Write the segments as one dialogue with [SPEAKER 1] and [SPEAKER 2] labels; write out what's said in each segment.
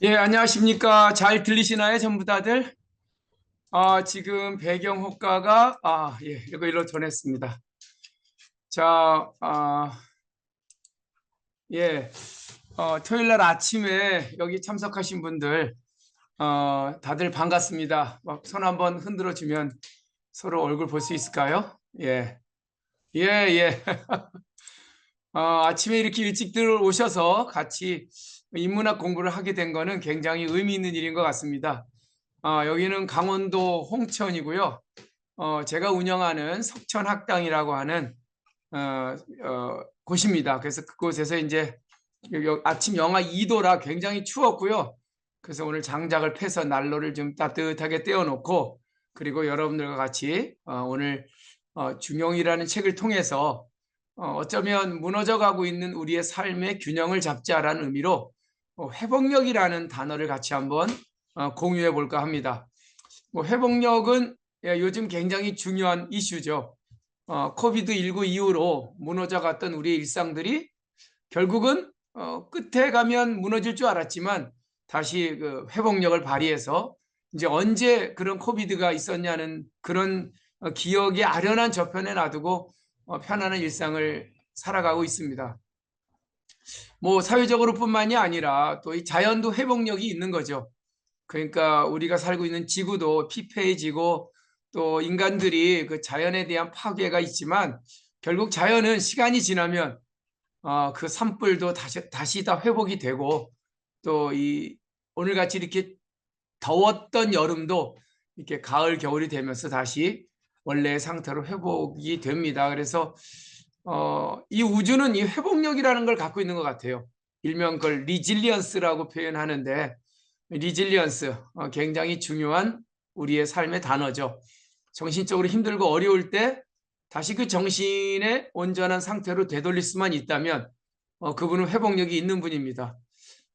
[SPEAKER 1] 예, 안녕하십니까. 잘 들리시나요, 전부 다들? 지금 배경 효과가, 예, 이거 일로 전했습니다. 자, 예, 토요일 날 아침에 여기 참석하신 분들, 다들 반갑습니다. 손 한번 흔들어 주면 서로 얼굴 볼 수 있을까요? 예, 예, 예. 아침에 이렇게 일찍들 오셔서 같이 인문학 공부를 하게 된 거는 굉장히 의미 있는 일인 것 같습니다. 여기는 강원도 홍천이고요. 제가 운영하는 석천학당이라고 하는 곳입니다. 그래서 그곳에서 이제 아침 영하 2도라 굉장히 추웠고요. 그래서 오늘 장작을 패서 난로를 좀 따뜻하게 떼어놓고 그리고 여러분들과 같이 오늘 중용이라는 책을 통해서 어쩌면 무너져가고 있는 우리의 삶의 균형을 잡자라는 의미로 회복력이라는 단어를 같이 한번 공유해 볼까 합니다. 회복력은 요즘 굉장히 중요한 이슈죠. 코비드19 이후로 무너져갔던 우리의 일상들이 결국은 끝에 가면 무너질 줄 알았지만 다시 그 회복력을 발휘해서 이제 언제 그런 코비드가 있었냐는 그런 기억의 아련한 저편에 놔두고 편안한 일상을 살아가고 있습니다. 뭐 사회적으로뿐만이 아니라 또 이 자연도 회복력이 있는 거죠. 그러니까 우리가 살고 있는 지구도 피폐해지고 또 인간들이 그 자연에 대한 파괴가 있지만 결국 자연은 시간이 지나면 그 산불도 다시 다 회복이 되고 또 이 오늘같이 이렇게 더웠던 여름도 이렇게 가을 겨울이 되면서 다시 원래의 상태로 회복이 됩니다. 그래서 이 우주는 이 회복력이라는 걸 갖고 있는 것 같아요. 일명 그걸 리질리언스라고 표현하는데 리질리언스 굉장히 중요한 우리의 삶의 단어죠. 정신적으로 힘들고 어려울 때 다시 그 정신의 온전한 상태로 되돌릴 수만 있다면 그분은 회복력이 있는 분입니다.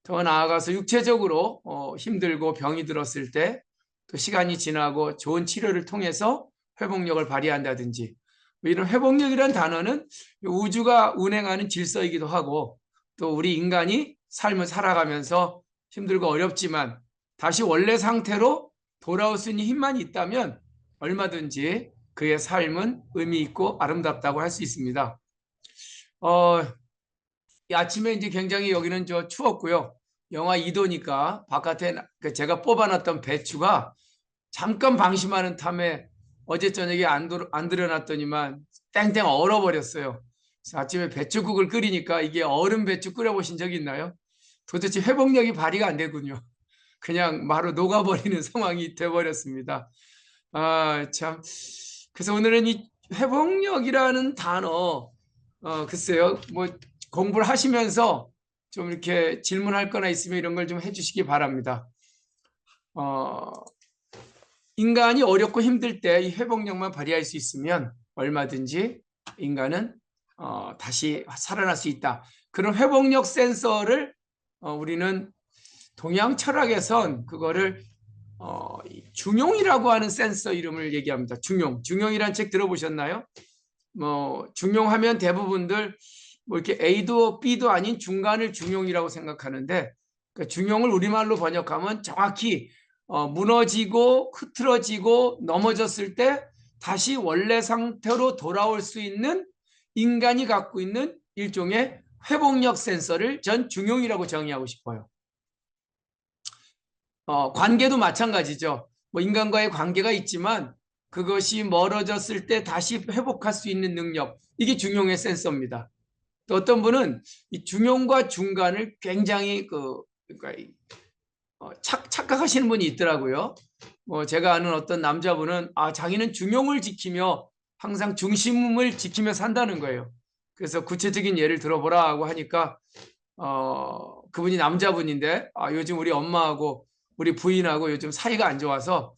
[SPEAKER 1] 더 나아가서 육체적으로 힘들고 병이 들었을 때 또 시간이 지나고 좋은 치료를 통해서 회복력을 발휘한다든지 뭐 이런 회복력이라는 단어는 우주가 운행하는 질서이기도 하고 또 우리 인간이 삶을 살아가면서 힘들고 어렵지만 다시 원래 상태로 돌아올 수 있는 힘만 있다면 얼마든지 그의 삶은 의미 있고 아름답다고 할 수 있습니다. 어, 아침에 이제 굉장히 여기는 저 추웠고요. 영하 2도니까 바깥에 그 제가 뽑아놨던 배추가 잠깐 방심하는 탐에 어제 저녁에 안 들여놨더니만 땡땡 얼어버렸어요. 그래서 아침에 배추국을 끓이니까 이게 얼음 배추 끓여보신 적 있나요? 도대체 회복력이 발휘가 안 되군요. 그냥 바로 녹아버리는 상황이 돼버렸습니다. 참. 그래서 오늘은 이 회복력이라는 단어, 글쎄요, 뭐 공부를 하시면서 좀 이렇게 질문할 거나 있으면 이런 걸 좀 해주시기 바랍니다. 어, 인간이 어렵고 힘들 때 이 회복력만 발휘할 수 있으면 얼마든지 인간은 다시 살아날 수 있다. 그런 회복력 센서를 우리는 동양 철학에선 그거를 중용이라고 하는 센서 이름을 얘기합니다. 중용이란 책 들어보셨나요? 뭐 중용하면 대부분들 뭐 이렇게 A도 B도 아닌 중간을 중용이라고 생각하는데 그 중용을 우리말로 번역하면 정확히 무너지고 흐트러지고 넘어졌을 때 다시 원래 상태로 돌아올 수 있는 인간이 갖고 있는 일종의 회복력 센서를 전 중용이라고 정의하고 싶어요. 관계도 마찬가지죠. 뭐 인간과의 관계가 있지만 그것이 멀어졌을 때 다시 회복할 수 있는 능력, 이게 중용의 센서입니다. 또 어떤 분은 이 중용과 중간을 굉장히 그러니까 착각하시는 분이 있더라고요. 뭐 제가 아는 어떤 남자분은 자기는 중용을 지키며 항상 중심을 지키며 산다는 거예요. 그래서 구체적인 예를 들어보라 하고 하니까 그분이 남자분인데 요즘 우리 엄마하고 우리 부인하고 요즘 사이가 안 좋아서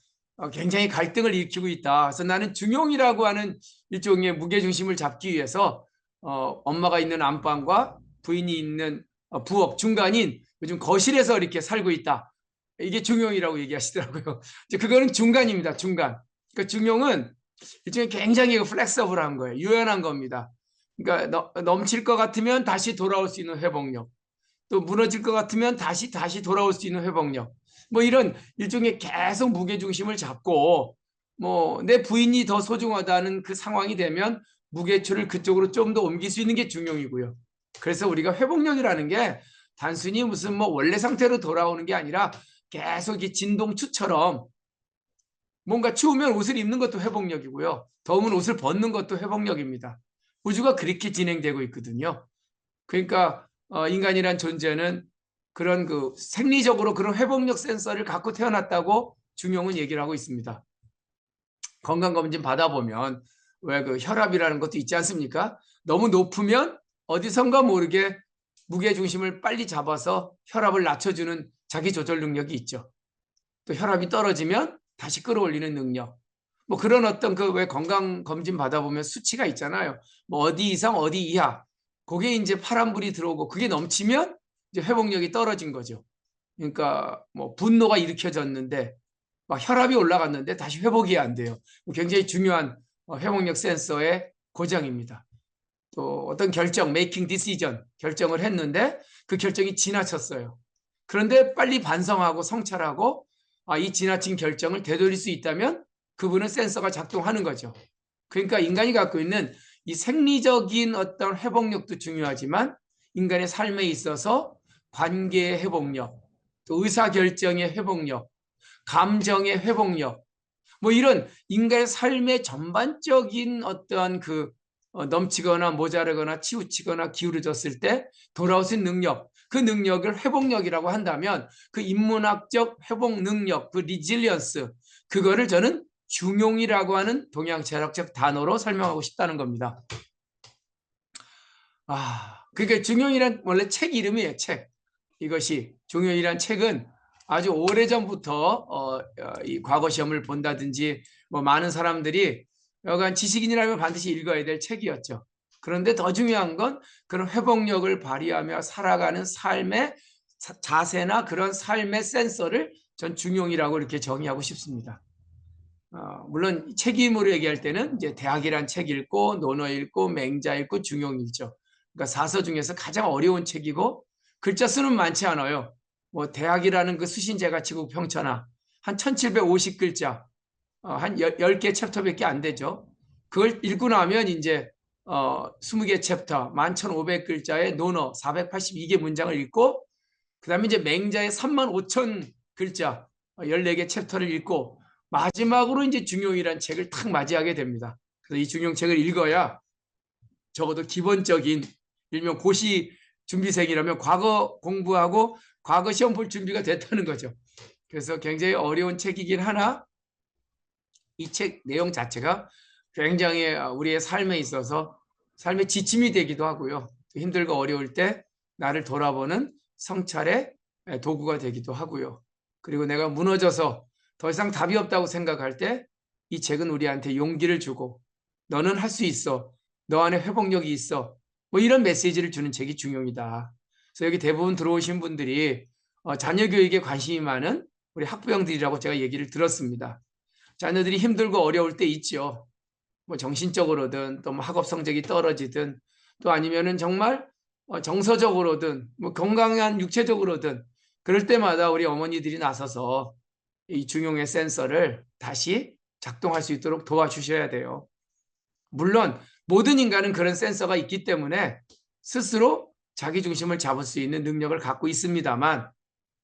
[SPEAKER 1] 굉장히 갈등을 일으키고 있다. 그래서 나는 중용이라고 하는 일종의 무게중심을 잡기 위해서 엄마가 있는 안방과 부인이 있는 부엌 중간인 요즘 거실에서 이렇게 살고 있다. 이게 중용이라고 얘기하시더라고요. 그거는 중간입니다. 중간. 그러니까 중용은 일종의 굉장히 플렉서블한 거예요. 유연한 겁니다. 그러니까 넘칠 것 같으면 다시 돌아올 수 있는 회복력. 또 무너질 것 같으면 다시 돌아올 수 있는 회복력. 뭐 이런 일종의 계속 무게중심을 잡고 뭐 내 부인이 더 소중하다는 그 상황이 되면 무게추를 그쪽으로 좀 더 옮길 수 있는 게 중용이고요. 그래서 우리가 회복력이라는 게 단순히 무슨 뭐 원래 상태로 돌아오는 게 아니라 계속 이 진동추처럼 뭔가 추우면 옷을 입는 것도 회복력이고요. 더우면 옷을 벗는 것도 회복력입니다. 우주가 그렇게 진행되고 있거든요. 그러니까 인간이란 존재는 그런 그 생리적으로 그런 회복력 센서를 갖고 태어났다고 중용은 얘기를 하고 있습니다. 건강검진 받아보면 왜 그 혈압이라는 것도 있지 않습니까? 너무 높으면 어디선가 모르게 무게중심을 빨리 잡아서 혈압을 낮춰주는 자기 조절 능력이 있죠. 또 혈압이 떨어지면 다시 끌어올리는 능력. 뭐 그런 어떤 그 왜 건강검진 받아보면 수치가 있잖아요. 뭐 어디 이상 어디 이하. 그게 이제 파란불이 들어오고 그게 넘치면 이제 회복력이 떨어진 거죠. 그러니까 뭐 분노가 일으켜졌는데 막 혈압이 올라갔는데 다시 회복이 안 돼요. 굉장히 중요한 회복력 센서의 고장입니다. 또 어떤 결정, making decision 결정을 했는데 그 결정이 지나쳤어요. 그런데 빨리 반성하고 성찰하고 이 지나친 결정을 되돌릴 수 있다면 그분은 센서가 작동하는 거죠. 그러니까 인간이 갖고 있는 이 생리적인 어떤 회복력도 중요하지만 인간의 삶에 있어서 관계의 회복력, 또 의사결정의 회복력, 감정의 회복력, 뭐 이런 인간의 삶의 전반적인 어떠한 그 넘치거나 모자르거나 치우치거나 기울어졌을 때 돌아올 수 있는 능력, 그 능력을 회복력이라고 한다면 그 인문학적 회복 능력, 그 리질리언스, 그거를 저는 중용이라고 하는 동양철학적 단어로 설명하고 싶다는 겁니다. 그러니까 중용이란 원래 책 이름이에요. 책. 이것이 중용이란 책은 아주 오래전부터 이 과거 시험을 본다든지 뭐 많은 사람들이 여간 지식인이라면 반드시 읽어야 될 책이었죠. 그런데 더 중요한 건 그런 회복력을 발휘하며 살아가는 삶의 자세나 그런 삶의 센서를 전 중용이라고 이렇게 정의하고 싶습니다. 물론 책임으로 얘기할 때는 이제 대학이란 책 읽고 논어 읽고 맹자 읽고 중용 읽죠. 그러니까 사서 중에서 가장 어려운 책이고 글자 수는 많지 않아요. 뭐 대학이라는 그 수신제가 치고 평천하 한 1750글자 한 10개 챕터밖에 안 되죠. 그걸 읽고 나면 이제 20개 챕터 11,500글자의 논어 482개 문장을 읽고 그 다음에 이제 맹자의 35,000글자 14개 챕터를 읽고 마지막으로 이제 중용이란 책을 탁 맞이하게 됩니다. 그래서 이 중용책을 읽어야 적어도 기본적인 일명 고시 준비생이라면 과거 공부하고 과거 시험 볼 준비가 됐다는 거죠. 그래서 굉장히 어려운 책이긴 하나 이 책 내용 자체가 굉장히 우리의 삶에 있어서 삶의 지침이 되기도 하고요. 힘들고 어려울 때 나를 돌아보는 성찰의 도구가 되기도 하고요. 그리고 내가 무너져서 더 이상 답이 없다고 생각할 때 이 책은 우리한테 용기를 주고 너는 할 수 있어. 너 안에 회복력이 있어. 뭐 이런 메시지를 주는 책이 중용이다. 그래서 여기 대부분 들어오신 분들이 자녀 교육에 관심이 많은 우리 학부형들이라고 제가 얘기를 들었습니다. 자녀들이 힘들고 어려울 때 있죠. 뭐 정신적으로든 또 뭐 학업 성적이 떨어지든 또 아니면은 정말 정서적으로든 뭐 건강한 육체적으로든 그럴 때마다 우리 어머니들이 나서서 이 중용의 센서를 다시 작동할 수 있도록 도와주셔야 돼요. 물론 모든 인간은 그런 센서가 있기 때문에 스스로 자기 중심을 잡을 수 있는 능력을 갖고 있습니다만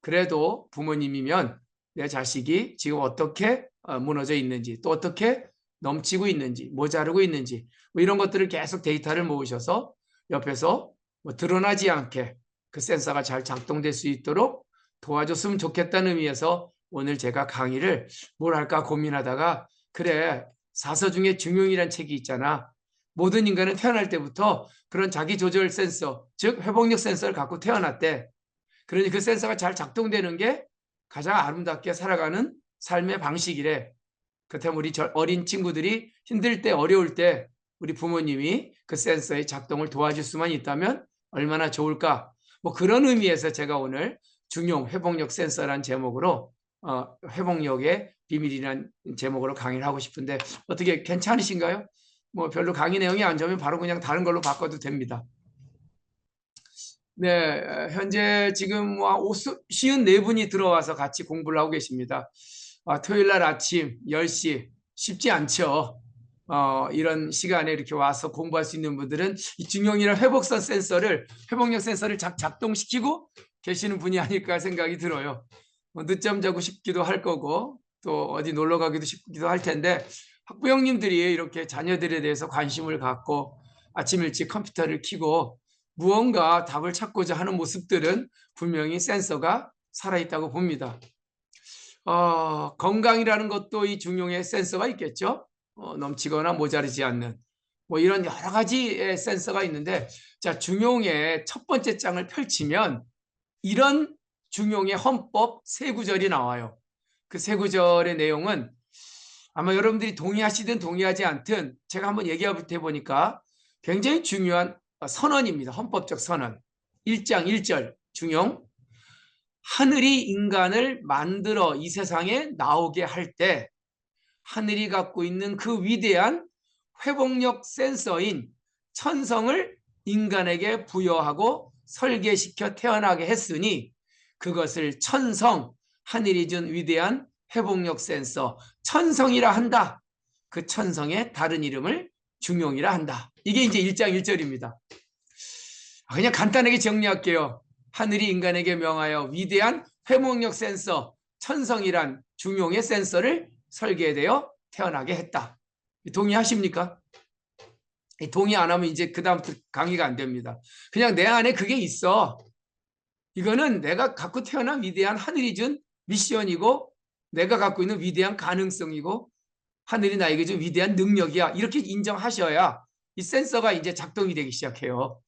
[SPEAKER 1] 그래도 부모님이면 내 자식이 지금 어떻게 무너져 있는지 또 어떻게 넘치고 있는지 모자르고 있는지 뭐 이런 것들을 계속 데이터를 모으셔서 옆에서 뭐 드러나지 않게 그 센서가 잘 작동될 수 있도록 도와줬으면 좋겠다는 의미에서 오늘 제가 강의를 뭘 할까 고민하다가 그래 사서 중에 중용이란 책이 있잖아. 모든 인간은 태어날 때부터 그런 자기 조절 센서 즉 회복력 센서를 갖고 태어났대. 그러니 그 센서가 잘 작동되는 게 가장 아름답게 살아가는 삶의 방식이래. 그렇다면 우리 어린 친구들이 힘들 때 어려울 때 우리 부모님이 그 센서의 작동을 도와줄 수만 있다면 얼마나 좋을까. 뭐 그런 의미에서 제가 오늘 중용 회복력 센서란 제목으로 회복력의 비밀이란 제목으로 강의를 하고 싶은데 어떻게 괜찮으신가요? 뭐 별로 강의 내용이 안 좋으면 바로 그냥 다른 걸로 바꿔도 됩니다. 네, 현재 지금 뭐 54분이 들어와서 같이 공부를 하고 계십니다. 토요일 날 아침 10시 쉽지 않죠. 이런 시간에 이렇게 와서 공부할 수 있는 분들은 이 중용이랑 회복력 센서를 작동시키고 계시는 분이 아닐까 생각이 들어요. 늦잠 자고 싶기도 할 거고 또 어디 놀러 가기도 싶기도 할 텐데 학부형님들이 이렇게 자녀들에 대해서 관심을 갖고 아침 일찍 컴퓨터를 켜고 무언가 답을 찾고자 하는 모습들은 분명히 센서가 살아있다고 봅니다. 건강이라는 것도 이 중용의 센서가 있겠죠. 넘치거나 모자르지 않는 뭐 이런 여러 가지 센서가 있는데, 자, 중용의 첫 번째 장을 펼치면 이런 중용의 헌법 세 구절이 나와요. 그 세 구절의 내용은 아마 여러분들이 동의하시든 동의하지 않든 제가 한번 얘기해 보니까 굉장히 중요한 선언입니다. 헌법적 선언. 1장 1절 중용. 하늘이 인간을 만들어 이 세상에 나오게 할 때 하늘이 갖고 있는 그 위대한 회복력 센서인 천성을 인간에게 부여하고 설계시켜 태어나게 했으니 그것을 천성, 하늘이 준 위대한 회복력 센서 천성이라 한다. 그 천성의 다른 이름을 중용이라 한다. 이게 이제 1장 1절입니다. 그냥 간단하게 정리할게요. 하늘이 인간에게 명하여 위대한 회복력 센서 천성이란 중용의 센서를 설계되어 태어나게 했다. 동의하십니까? 동의 안 하면 이제 그 다음부터 강의가 안 됩니다. 그냥 내 안에 그게 있어. 이거는 내가 갖고 태어난 위대한 하늘이 준 미션이고 내가 갖고 있는 위대한 가능성이고 하늘이 나에게 준 위대한 능력이야. 이렇게 인정하셔야 이 센서가 이제 작동이 되기 시작해요.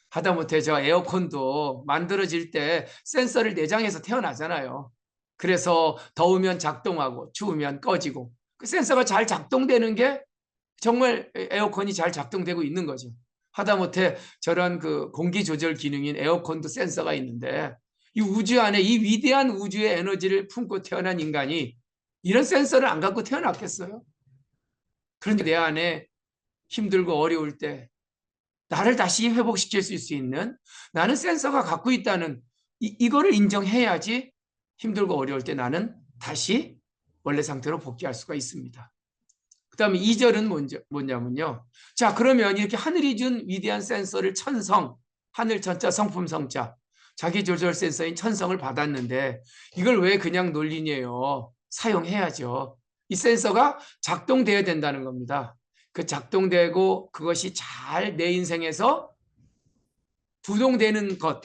[SPEAKER 1] 하다못해 저 에어컨도 만들어질 때 센서를 내장해서 태어나잖아요. 그래서 더우면 작동하고 추우면 꺼지고 그 센서가 잘 작동되는 게 정말 에어컨이 잘 작동되고 있는 거죠. 하다못해 저런 그 공기 조절 기능인 에어컨도 센서가 있는데 이 우주 안에 이 위대한 우주의 에너지를 품고 태어난 인간이 이런 센서를 안 갖고 태어났겠어요? 그런데 내 안에 힘들고 어려울 때 나를 다시 회복시킬 수 있는 나는 센서가 갖고 있다는 이거를 인정해야지 힘들고 어려울 때 나는 다시 원래 상태로 복귀할 수가 있습니다. 그 다음에 2절은 뭐냐면요. 자, 그러면 이렇게 하늘이 준 위대한 센서를 천성, 하늘 천자, 성품 성자, 자기조절 센서인 천성을 받았는데 이걸 왜 그냥 논리니에요? 사용해야죠. 이 센서가 작동돼야 된다는 겁니다. 그 작동되고 그것이 잘 내 인생에서 부동되는 것,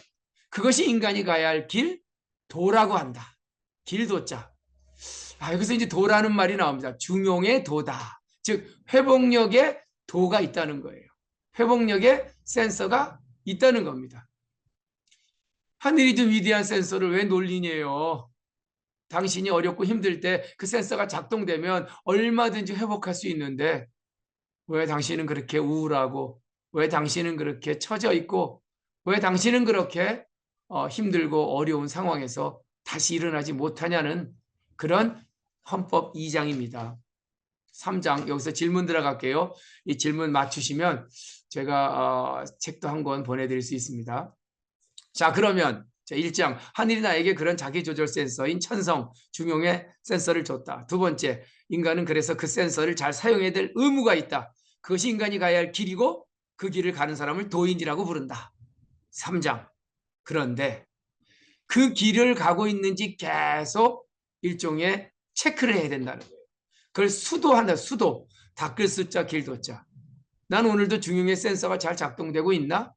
[SPEAKER 1] 그것이 인간이 가야 할 길, 도라고 한다. 길도자. 여기서 이제 도라는 말이 나옵니다. 중용의 도다. 즉 회복력의 도가 있다는 거예요. 회복력의 센서가 있다는 겁니다. 하늘이 준 위대한 센서를 왜 논리니에요? 당신이 어렵고 힘들 때 그 센서가 작동되면 얼마든지 회복할 수 있는데 왜 당신은 그렇게 우울하고 왜 당신은 그렇게 처져 있고 왜 당신은 그렇게 힘들고 어려운 상황에서 다시 일어나지 못하냐는 그런 헌법 2장입니다. 3장 여기서 질문 들어갈게요. 이 질문 맞추시면 제가 책도 한 권 보내드릴 수 있습니다. 자, 그러면 1장 하늘이 나에게 그런 자기조절 센서인 천성 중용의 센서를 줬다. 두 번째, 인간은 그래서 그 센서를 잘 사용해야 될 의무가 있다. 그것이 인간이 가야 할 길이고 그 길을 가는 사람을 도인이라고 부른다. 3장 그런데 그 길을 가고 있는지 계속 일종의 체크를 해야 된다는 거예요. 그걸 수도한다. 수도. 닦을 숫자 길도자. 난 오늘도 중용의 센서가 잘 작동되고 있나?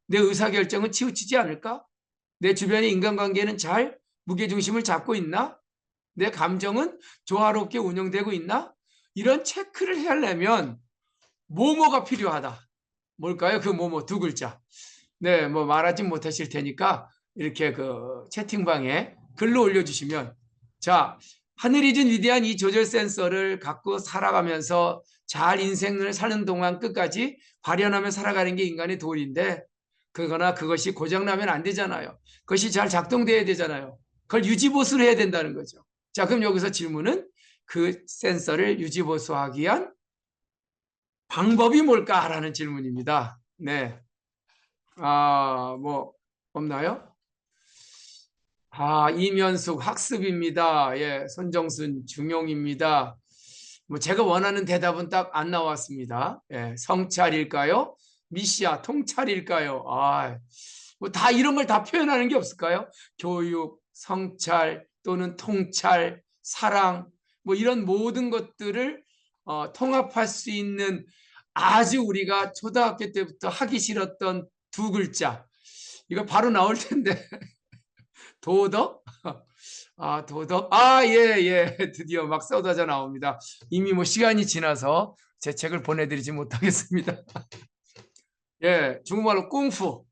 [SPEAKER 1] 내 의사결정은 치우치지 않을까? 내 주변의 인간관계는 잘 무게중심을 잡고 있나? 내 감정은 조화롭게 운영되고 있나? 이런 체크를 하려면 뭐뭐가 필요하다. 뭘까요? 그 뭐뭐 두 글자. 네, 뭐 말하지 못하실 테니까 이렇게 그 채팅방에 글로 올려주시면, 자, 하늘이 준 위대한 이 조절 센서를 갖고 살아가면서 잘 인생을 사는 동안 끝까지 발현하며 살아가는 게 인간의 도리인데 그거나 그것이 고장나면 안 되잖아요. 그것이 잘 작동돼야 되잖아요. 그걸 유지보수를 해야 된다는 거죠. 자, 그럼 여기서 질문은 그 센서를 유지보수하기 위한 방법이 뭘까라는 질문입니다. 네. 뭐 없나요? 이면숙 학습입니다. 예, 손정순 중용입니다. 뭐 제가 원하는 대답은 딱 안 나왔습니다. 예, 성찰일까요? 미시아 통찰일까요? 뭐 다 이런 걸 다 표현하는 게 없을까요? 교육, 성찰 또는 통찰, 사랑 뭐 이런 모든 것들을 통합할 수 있는 아주 우리가 초등학교 때부터 하기 싫었던 두 글자 이거 바로 나올 텐데 도덕? 도덕? 예, 예. 드디어 막 쏟아져 나옵니다. 이미 뭐 시간이 지나서 제 책을 보내드리지 못하겠습니다. 예, 중국말로 꿍푸.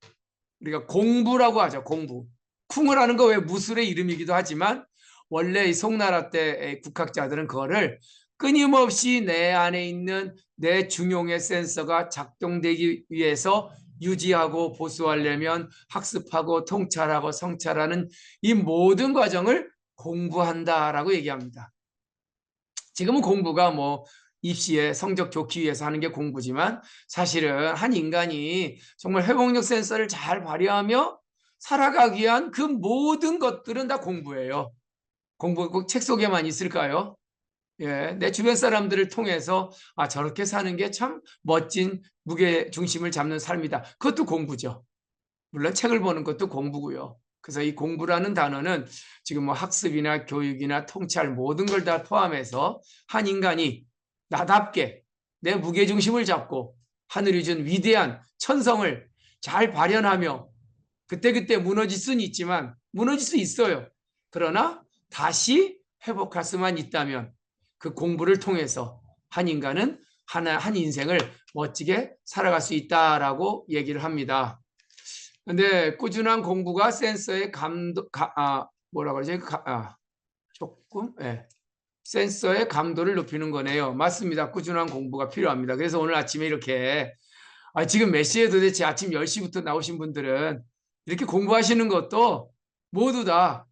[SPEAKER 1] 우리가 공부라고 하죠, 공부. 쿵을 하는 거 왜 무술의 이름이기도 하지만 원래 이 송나라 때 국학자들은 그거를 끊임없이 내 안에 있는 내 중용의 센서가 작동되기 위해서 유지하고 보수하려면 학습하고 통찰하고 성찰하는 이 모든 과정을 공부한다라고 얘기합니다. 지금은 공부가 뭐 입시에 성적 좋기 위해서 하는 게 공부지만 사실은 한 인간이 정말 회복력 센서를 잘 발휘하며 살아가기 위한 그 모든 것들은 다 공부예요. 공부가 꼭 책 속에만 있을까요? 예, 내 주변 사람들을 통해서 저렇게 사는 게 참 멋진 무게 중심을 잡는 삶이다. 그것도 공부죠. 물론 책을 보는 것도 공부고요. 그래서 이 공부라는 단어는 지금 뭐 학습이나 교육이나 통찰 모든 걸 다 포함해서 한 인간이 나답게 내 무게중심을 잡고 하늘이 준 위대한 천성을 잘 발현하며 그때그때 무너질 수는 있지만 무너질 수 있어요. 그러나 다시 회복할 수만 있다면 그 공부를 통해서 한 인간은 한 인생을 멋지게 살아갈 수 있다라고 얘기를 합니다. 근데 꾸준한 공부가 센서의 뭐라 그러지? 조금, 예. 센서의 감도를 높이는 거네요. 맞습니다. 꾸준한 공부가 필요합니다. 그래서 오늘 아침에 이렇게, 지금 몇 시에 도대체 아침 10시부터 나오신 분들은 이렇게 공부하시는 것도 모두 다,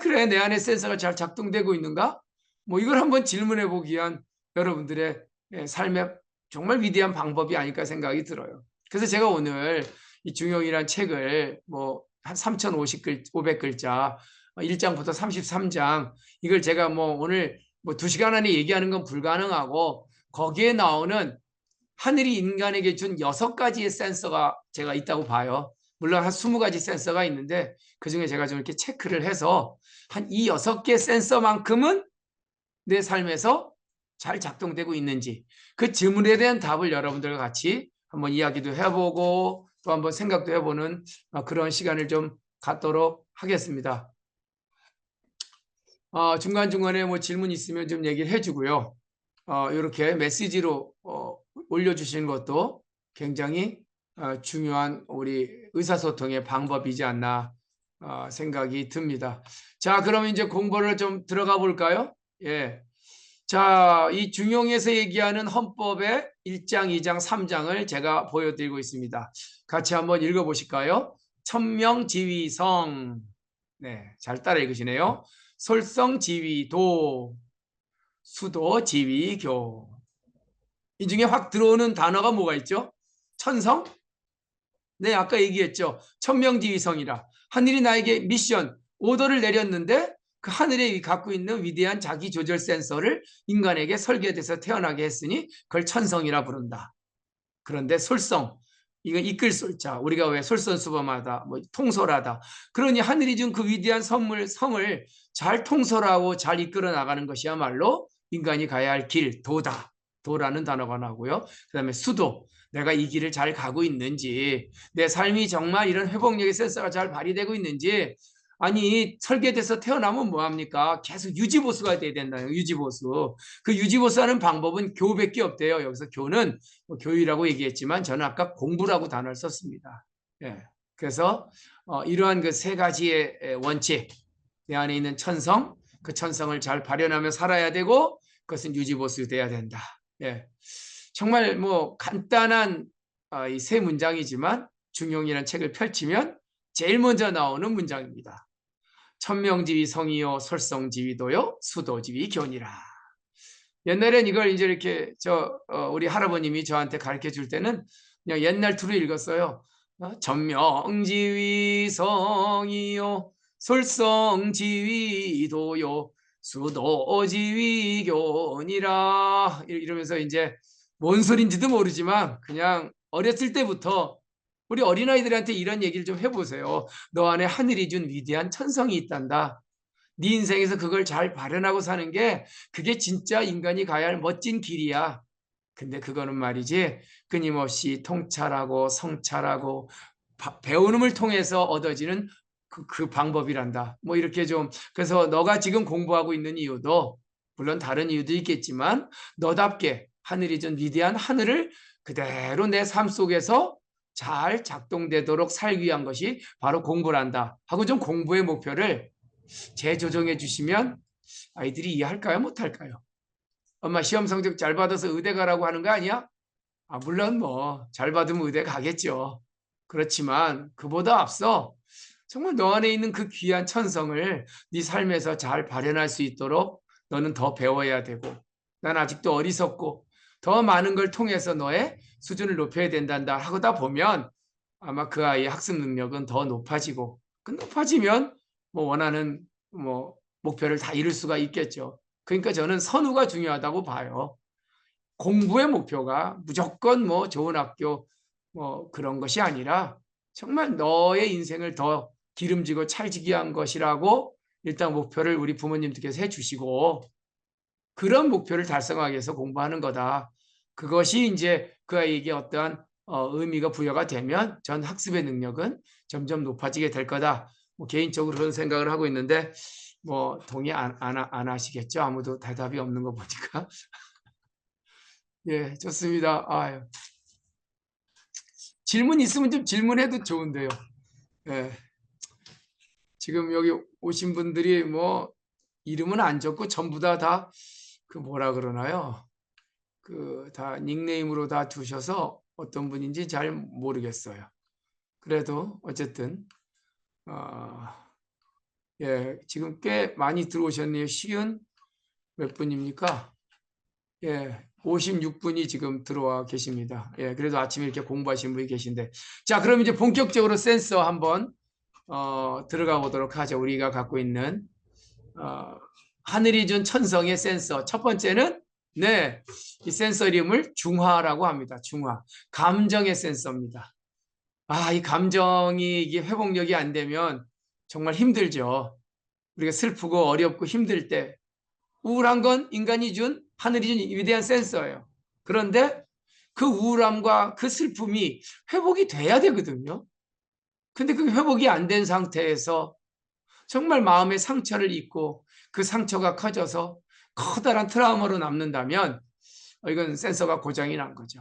[SPEAKER 1] 그래, 내 안에 센서가 잘 작동되고 있는가? 뭐 이걸 한번 질문해 보기 위한 여러분들의 삶의 정말 위대한 방법이 아닐까 생각이 들어요. 그래서 제가 오늘 이 중용이란 책을 뭐 한 3,500글자 1장부터 33장 이걸 제가 뭐 오늘 뭐 2시간 안에 얘기하는 건 불가능하고 거기에 나오는 하늘이 인간에게 준 6가지의 센서가 제가 있다고 봐요. 물론 한 20가지 센서가 있는데 그중에 제가 좀 이렇게 체크를 해서 한 이 6개 센서만큼은 내 삶에서 잘 작동되고 있는지 그 질문에 대한 답을 여러분들과 같이 한번 이야기도 해보고 또 한번 생각도 해보는 그런 시간을 좀 갖도록 하겠습니다. 중간중간에 뭐 질문 있으면 좀 얘기를 해주고요. 이렇게 메시지로 올려주시는 것도 굉장히 중요한 우리 의사소통의 방법이지 않나 생각이 듭니다. 자, 그럼 이제 공부를 좀 들어가 볼까요? 예. 자, 이 중용에서 얘기하는 헌법의 1장, 2장, 3장을 제가 보여드리고 있습니다. 같이 한번 읽어보실까요? 천명지위성. 네, 잘 따라 읽으시네요. 솔성지위도, 수도지위교. 이 중에 확 들어오는 단어가 뭐가 있죠? 천성? 네, 아까 얘기했죠. 천명지위성이라. 하늘이 나에게 미션, 오더를 내렸는데 그 하늘에 갖고 있는 위대한 자기 조절 센서를 인간에게 설계돼서 태어나게 했으니 그걸 천성이라 부른다. 그런데 솔성, 이건 이끌 솔자. 우리가 왜 솔선수범하다, 뭐 통솔하다. 그러니 하늘이 준 그 위대한 성을 잘 통솔하고 잘 이끌어 나가는 것이야말로 인간이 가야 할 길, 도다. 도라는 단어가 나오고요. 그다음에 수도. 내가 이 길을 잘 가고 있는지, 내 삶이 정말 이런 회복력의 센서가 잘 발휘되고 있는지, 아니 설계돼서 태어나면 뭐합니까? 계속 유지보수가 돼야 된다요. 유지보수. 그 유지보수하는 방법은 교밖에 없대요. 여기서 교는 뭐 교육이라고 얘기했지만 저는 아까 공부라고 단어를 썼습니다. 예. 그래서 이러한 그 3가지의 원칙, 내 안에 있는 천성, 그 천성을 잘 발현하며 살아야 되고 그것은 유지보수 돼야 된다. 예. 정말 뭐 간단한 이 3문장이지만 중용이라는 책을 펼치면 제일 먼저 나오는 문장입니다. 천명지위 성이요 솔성지위도요 수도지위 교니라. 옛날엔 이걸 이제 이렇게 우리 할아버님이 저한테 가르쳐 줄 때는 그냥 옛날 투로 읽었어요. 전명지위성이요 솔성지위도요 수도지위교니라. 이러면서 이제 뭔 소린지도 모르지만 그냥 어렸을 때부터 우리 어린아이들한테 이런 얘기를 좀 해보세요. 너 안에 하늘이 준 위대한 천성이 있단다. 네 인생에서 그걸 잘 발현하고 사는 게 그게 진짜 인간이 가야 할 멋진 길이야. 근데 그거는 말이지 끊임없이 통찰하고 성찰하고 배우는을 통해서 얻어지는 그 방법이란다. 뭐 이렇게 좀 그래서 너가 지금 공부하고 있는 이유도 물론 다른 이유도 있겠지만 너답게 하늘이 준 위대한 하늘을 그대로 내 삶 속에서 잘 작동되도록 살기 위한 것이 바로 공부란다 하고 좀 공부의 목표를 재조정해 주시면 아이들이 이해할까요? 못할까요? 엄마 시험 성적 잘 받아서 의대 가라고 하는 거 아니야? 물론 뭐 잘 받으면 의대 가겠죠. 그렇지만 그보다 앞서 정말 너 안에 있는 그 귀한 천성을 네 삶에서 잘 발현할 수 있도록 너는 더 배워야 되고 난 아직도 어리석고 더 많은 걸 통해서 너의 수준을 높여야 된단다 하고다 보면 아마 그 아이의 학습 능력은 더 높아지고 그 높아지면 뭐 원하는 뭐 목표를 다 이룰 수가 있겠죠. 그러니까 저는 선후가 중요하다고 봐요. 공부의 목표가 무조건 뭐 좋은 학교 뭐 그런 것이 아니라 정말 너의 인생을 더 기름지고 찰지게 한 것이라고 일단 목표를 우리 부모님들께서 해주시고 그런 목표를 달성하기 위해서 공부하는 거다. 그것이 이제 그 아이에게 어떠한 의미가 부여가 되면 전 학습의 능력은 점점 높아지게 될 거다. 뭐 개인적으로 그런 생각을 하고 있는데 뭐 동의 안 하시겠죠? 아무도 대답이 없는 거 보니까. 예, 좋습니다. 아유. 질문 있으면 좀 질문해도 좋은데요. 예. 지금 여기 오신 분들이 뭐 이름은 안 적고 전부 다 그 뭐라 그러나요? 그 다 닉네임으로 다 두셔서 어떤 분인지 잘 모르겠어요. 그래도 어쨌든 예, 지금 꽤 많이 들어오셨네요. 쉬운 몇 분입니까? 예, 56분이 지금 들어와 계십니다. 예, 그래도 아침에 이렇게 공부하시는 분이 계신데. 자, 그럼 이제 본격적으로 센서 한번 들어가 보도록 하죠. 우리가 갖고 있는 하늘이 준 천성의 센서. 첫 번째는 네, 이 센서 이름을 중화라고 합니다. 중화. 감정의 센서입니다. 이 감정이 이게 회복력이 안 되면 정말 힘들죠. 우리가 슬프고 어렵고 힘들 때 우울한 건 인간이 준 하늘이 준 위대한 센서예요. 그런데 그 우울함과 그 슬픔이 회복이 돼야 되거든요. 근데 그 회복이 안 된 상태에서 정말 마음의 상처를 입고 그 상처가 커져서 커다란 트라우마로 남는다면 이건 센서가 고장이 난 거죠.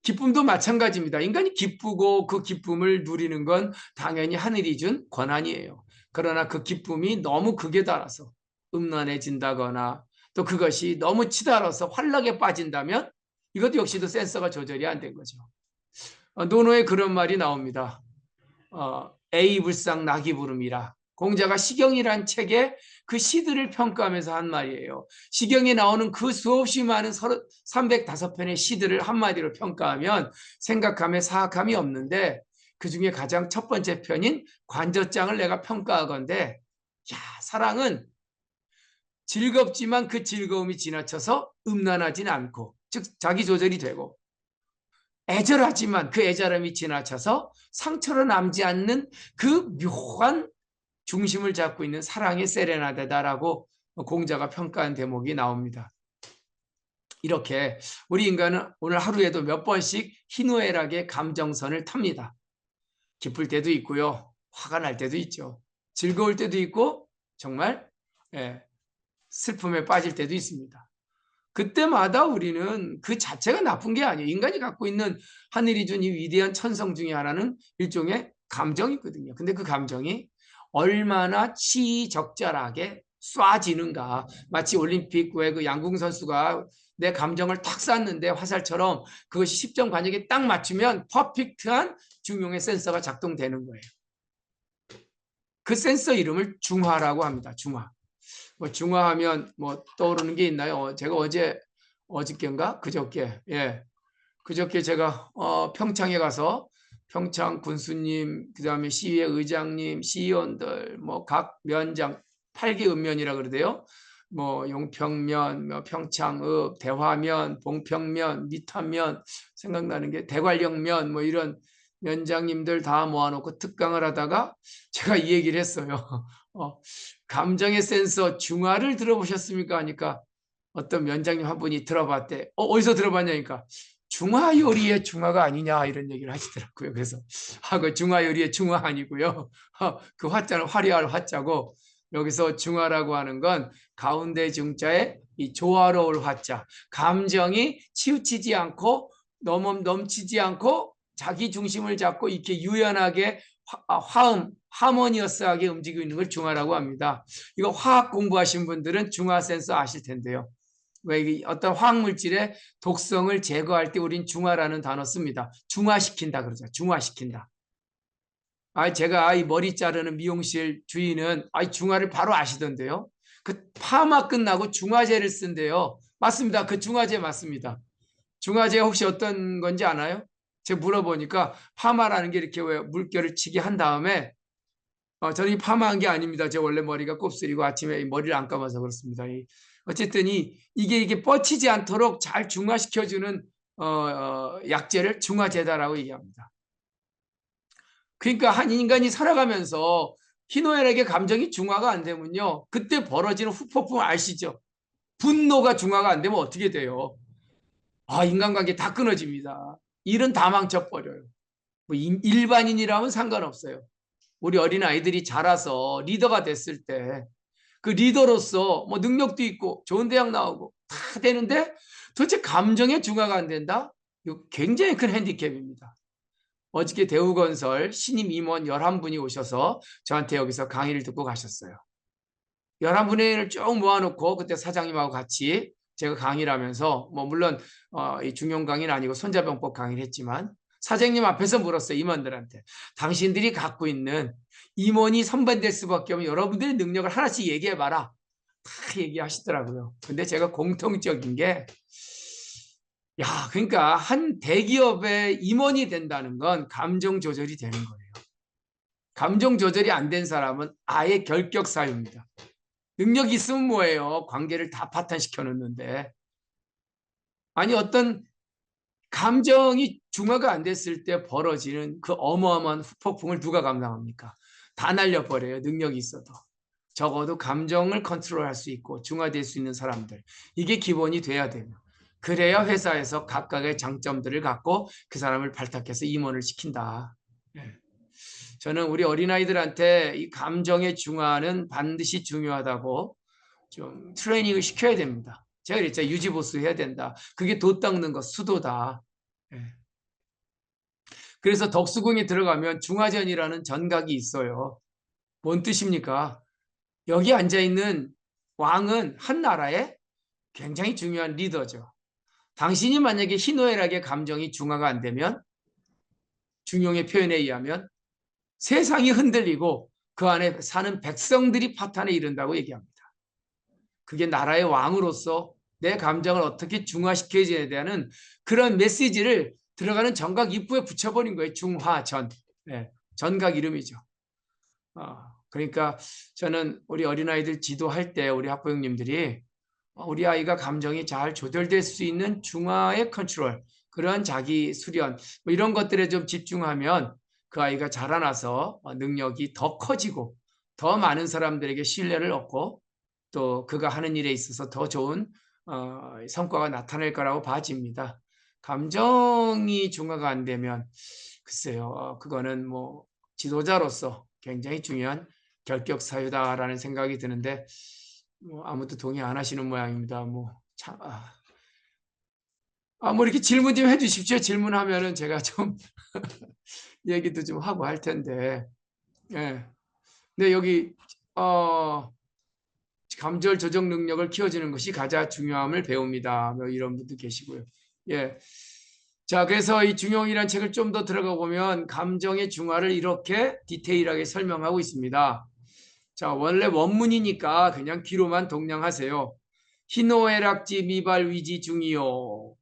[SPEAKER 1] 기쁨도 마찬가지입니다. 인간이 기쁘고 그 기쁨을 누리는 건 당연히 하늘이 준 권한이에요. 그러나 그 기쁨이 너무 극에 달아서 음란해진다거나 또 그것이 너무 치달아서 환락에 빠진다면 이것도 역시도 센서가 조절이 안 된 거죠. 논어에 그런 말이 나옵니다. A불상 낙이부름이라. 공자가 시경이란 책에 그 시들을 평가하면서 한 말이에요. 시경에 나오는 그 수없이 많은 305편의 시들을 한마디로 평가하면 생각함에 사악함이 없는데 그중에 가장 첫 번째 편인 관저장을 내가 평가하건대 사랑은 즐겁지만 그 즐거움이 지나쳐서 음란하진 않고 즉 자기 조절이 되고 애절하지만 그 애절함이 지나쳐서 상처로 남지 않는 그 묘한 중심을 잡고 있는 사랑의 세레나데다라고 공자가 평가한 대목이 나옵니다. 이렇게 우리 인간은 오늘 하루에도 몇 번씩 희노애락의 감정선을 탑니다. 기쁠 때도 있고요. 화가 날 때도 있죠. 즐거울 때도 있고 정말 슬픔에 빠질 때도 있습니다. 그때마다 우리는 그 자체가 나쁜 게 아니에요. 인간이 갖고 있는 하늘이 준 이 위대한 천성 중에 하나는 일종의 감정이거든요. 근데 그 감정이 얼마나 치적절하게 쏴지는가. 마치 올림픽 그 양궁 선수가 내 감정을 탁 쐈는데 화살처럼 그것이 10점 관역에 딱 맞추면 퍼펙트한 중용의 센서가 작동되는 거예요. 그 센서 이름을 중화라고 합니다. 중화. 뭐 중화하면 뭐 떠오르는 게 있나요? 제가 어저께인가 그저께 그저께 제가 평창에 가서 평창 군수님, 그다음에 시의회 의장님, 시의원들, 뭐 각 면장 8개 읍면이라 그러대요. 뭐 용평면, 뭐 평창읍, 대화면, 봉평면, 미탄면, 생각나는 게 대관령면, 뭐 이런 면장님들 다 모아놓고 특강을 하다가 제가 이 얘기를 했어요. 어, 감정의 센서 중화를 들어보셨습니까? 하니까 어떤 면장님 한 분이 들어봤대. 어디서 들어봤냐니까 중화 요리의 중화가 아니냐 이런 얘기를 하시더라고요. 그래서 그 중화 요리의 중화 아니고요. 그 화자는 화려할 화자고 여기서 중화라고 하는 건 가운데 중자에 이 조화로울 화자. 감정이 치우치지 않고 넘치지 않고 자기 중심을 잡고 이렇게 유연하게 하모니어스하게 움직이고 있는 걸 중화라고 합니다. 이거 화학 공부하신 분들은 중화 센서 아실 텐데요. 왜 어떤 화학물질의 독성을 제거할 때 우린 중화라는 단어 씁니다. 중화시킨다 그러죠. 중화시킨다. 제가 이 머리 자르는 미용실 주인은 중화를 바로 아시던데요. 그 파마 끝나고 중화제를 쓴대요. 맞습니다. 그 중화제 맞습니다. 중화제 혹시 어떤 건지 아나요? 제가 물어보니까 파마라는 게 이렇게 왜 물결을 치게 한 다음에 저는 이 파마한 게 아닙니다. 제 원래 머리가 곱슬이고 아침에 머리를 안 감아서 그렇습니다. 어쨌든 이게 뻗치지 않도록 잘 중화시켜주는 약재를 중화제다라고 얘기합니다. 그러니까 한 인간이 살아가면서 희노애락의 감정이 중화가 안 되면요. 그때 벌어지는 후폭풍 아시죠? 분노가 중화가 안 되면 어떻게 돼요? 인간관계 다 끊어집니다. 일은 다 망쳐버려요. 뭐 일반인이라면 상관없어요. 우리 어린아이들이 자라서 리더가 됐을 때 그 리더로서 뭐 능력도 있고 좋은 대학 나오고 다 되는데 도대체 감정의 중화가 안 된다? 이거 굉장히 큰 핸디캡입니다. 어저께 대우건설 신임 임원 11분이 오셔서 저한테 여기서 강의를 듣고 가셨어요. 11분을 쭉 모아놓고 그때 사장님하고 같이 제가 강의를 하면서 뭐 물론 이 중용 강의는 아니고 손자병법 강의를 했지만 사장님 앞에서 물었어요. 임원들한테. 당신들이 갖고 있는 임원이 선발될 수밖에 없는 여러분들의 능력을 하나씩 얘기해봐라. 다 얘기하시더라고요. 근데 제가 공통적인 게 그러니까 한 대기업의 임원이 된다는 건 감정 조절이 되는 거예요. 감정 조절이 안 된 사람은 아예 결격 사유입니다. 능력이 있으면 뭐예요? 관계를 다 파탄시켜 놓는데. 어떤 감정이 중화가 안 됐을 때 벌어지는 그 어마어마한 후폭풍을 누가 감당합니까? 다 날려버려요. 능력이 있어도. 적어도 감정을 컨트롤할 수 있고 중화될 수 있는 사람들. 이게 기본이 돼야 돼요. 그래야 회사에서 각각의 장점들을 갖고 그 사람을 발탁해서 임원을 시킨다. 저는 우리 어린아이들한테 이 감정의 중화는 반드시 중요하다고 좀 트레이닝을 시켜야 됩니다. 제가 그랬죠. 유지보수 해야 된다. 그게 돛 닦는 거 수도다. 그래서 덕수궁에 들어가면 중화전이라는 전각이 있어요. 뭔 뜻입니까? 여기 앉아있는 왕은 한 나라의 굉장히 중요한 리더죠. 당신이 만약에 희노애락의 감정이 중화가 안 되면 중용의 표현에 의하면 세상이 흔들리고 그 안에 사는 백성들이 파탄에 이른다고 얘기합니다. 그게 나라의 왕으로서 내 감정을 어떻게 중화시켜야지에 대한 그런 메시지를 들어가는 정각 입구에 붙여버린 거예요. 중화전. 전각 이름이죠. 그러니까 저는 우리 어린아이들 지도할 때 우리 학부 형님들이 우리 아이가 감정이 잘 조절될 수 있는 중화의 컨트롤, 그런 자기 수련 뭐 이런 것들에 좀 집중하면 그 아이가 자라나서 능력이 더 커지고 더 많은 사람들에게 신뢰를 얻고 또 그가 하는 일에 있어서 더 좋은 성과가 나타날 거라고 봐집니다. 감정이 중화가 안 되면 글쎄요, 그거는 뭐 지도자로서 굉장히 중요한 결격 사유다라는 생각이 드는데 뭐 아무도 동의 안 하시는 모양입니다. 뭐 이렇게 질문 좀 해주십시오. 질문하면은 제가 좀 얘기도 좀 하고 할 텐데. 예. 근데 여기 감절 조정 능력을 키워주는 것이 가장 중요함을 배웁니다. 뭐 이런 분도 계시고요. 예. 자, 그래서 이 중용이라는 책을 좀 더 들어가 보면 감정의 중화를 이렇게 디테일하게 설명하고 있습니다. 자, 원래 원문이니까 그냥 귀로만 동냥하세요. 희노애락지 미발 위지 중이요.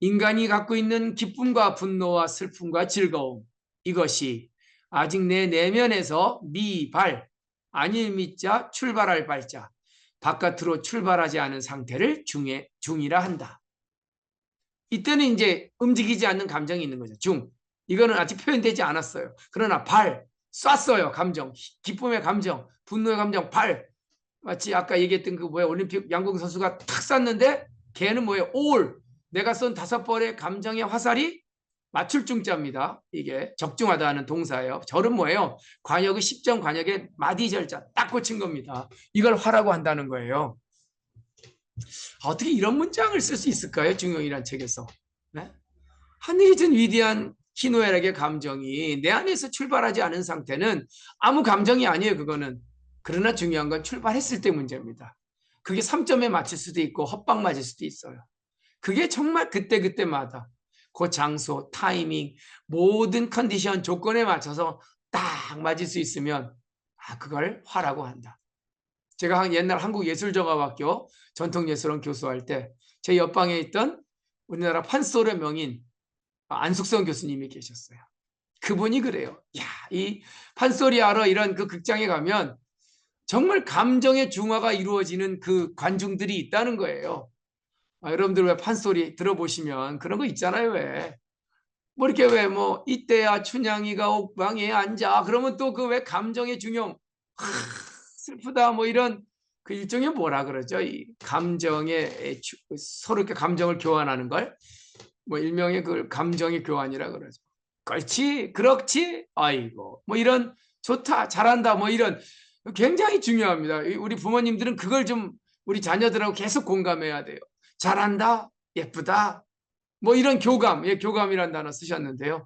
[SPEAKER 1] 인간이 갖고 있는 기쁨과 분노와 슬픔과 즐거움, 이것이 아직 내 내면에서 미발, 아닐 미자 출발할 발자, 바깥으로 출발하지 않은 상태를 중이라 한다. 이때는 이제 움직이지 않는 감정이 있는 거죠. 중. 이거는 아직 표현되지 않았어요. 그러나 발, 쐈어요. 감정. 기쁨의 감정, 분노의 감정, 발. 마치 아까 얘기했던 그 올림픽 양궁 선수가 탁 쐈는데 걔는 뭐예요? 올. 내가 쏜 5벌의 감정의 화살이 맞출 중자입니다. 이게 적중하다는 동사예요. 절은 뭐예요? 관역의 10점 관역의 마디절자 딱 꽂힌 겁니다. 이걸 화라고 한다는 거예요. 어떻게 이런 문장을 쓸 수 있을까요? 중용이란 책에서. 네? 하늘이 준 위대한 희노애락의 감정이 내 안에서 출발하지 않은 상태는 아무 감정이 아니에요. 그거는. 그러나 중요한 건 출발했을 때 문제입니다. 그게 3점에 맞출 수도 있고 헛방 맞을 수도 있어요. 그게 정말 그때그때마다 그 장소, 타이밍, 모든 컨디션, 조건에 맞춰서 딱 맞을 수 있으면 그걸 화라고 한다. 제가 옛날 한국예술정화학교 전통예술원 교수할 때 제 옆방에 있던 우리나라 판소리의 명인 안숙선 교수님이 계셨어요. 그분이 그래요. 야, 이 판소리 하러 이런 그 극장에 가면 정말 감정의 중화가 이루어지는 그 관중들이 있다는 거예요. 여러분들 왜 판소리 들어보시면 그런 거 있잖아요. 왜? 뭐 이렇게 왜 뭐 이때야 춘향이가 옥방에 앉아 그러면 또 그 왜 감정의 중용 슬프다 뭐 이런 그 일종의 뭐라 그러죠? 이 감정의 서로 이렇게 감정을 교환하는 걸 뭐 일명의 그 감정의 교환이라 그러죠. 그렇지, 그렇지, 아이고 뭐 이런 좋다, 잘한다 뭐 이런 굉장히 중요합니다. 우리 부모님들은 그걸 좀 우리 자녀들하고 계속 공감해야 돼요. 잘한다, 예쁘다, 뭐 이런 교감, 예, 교감이라는 단어 쓰셨는데요.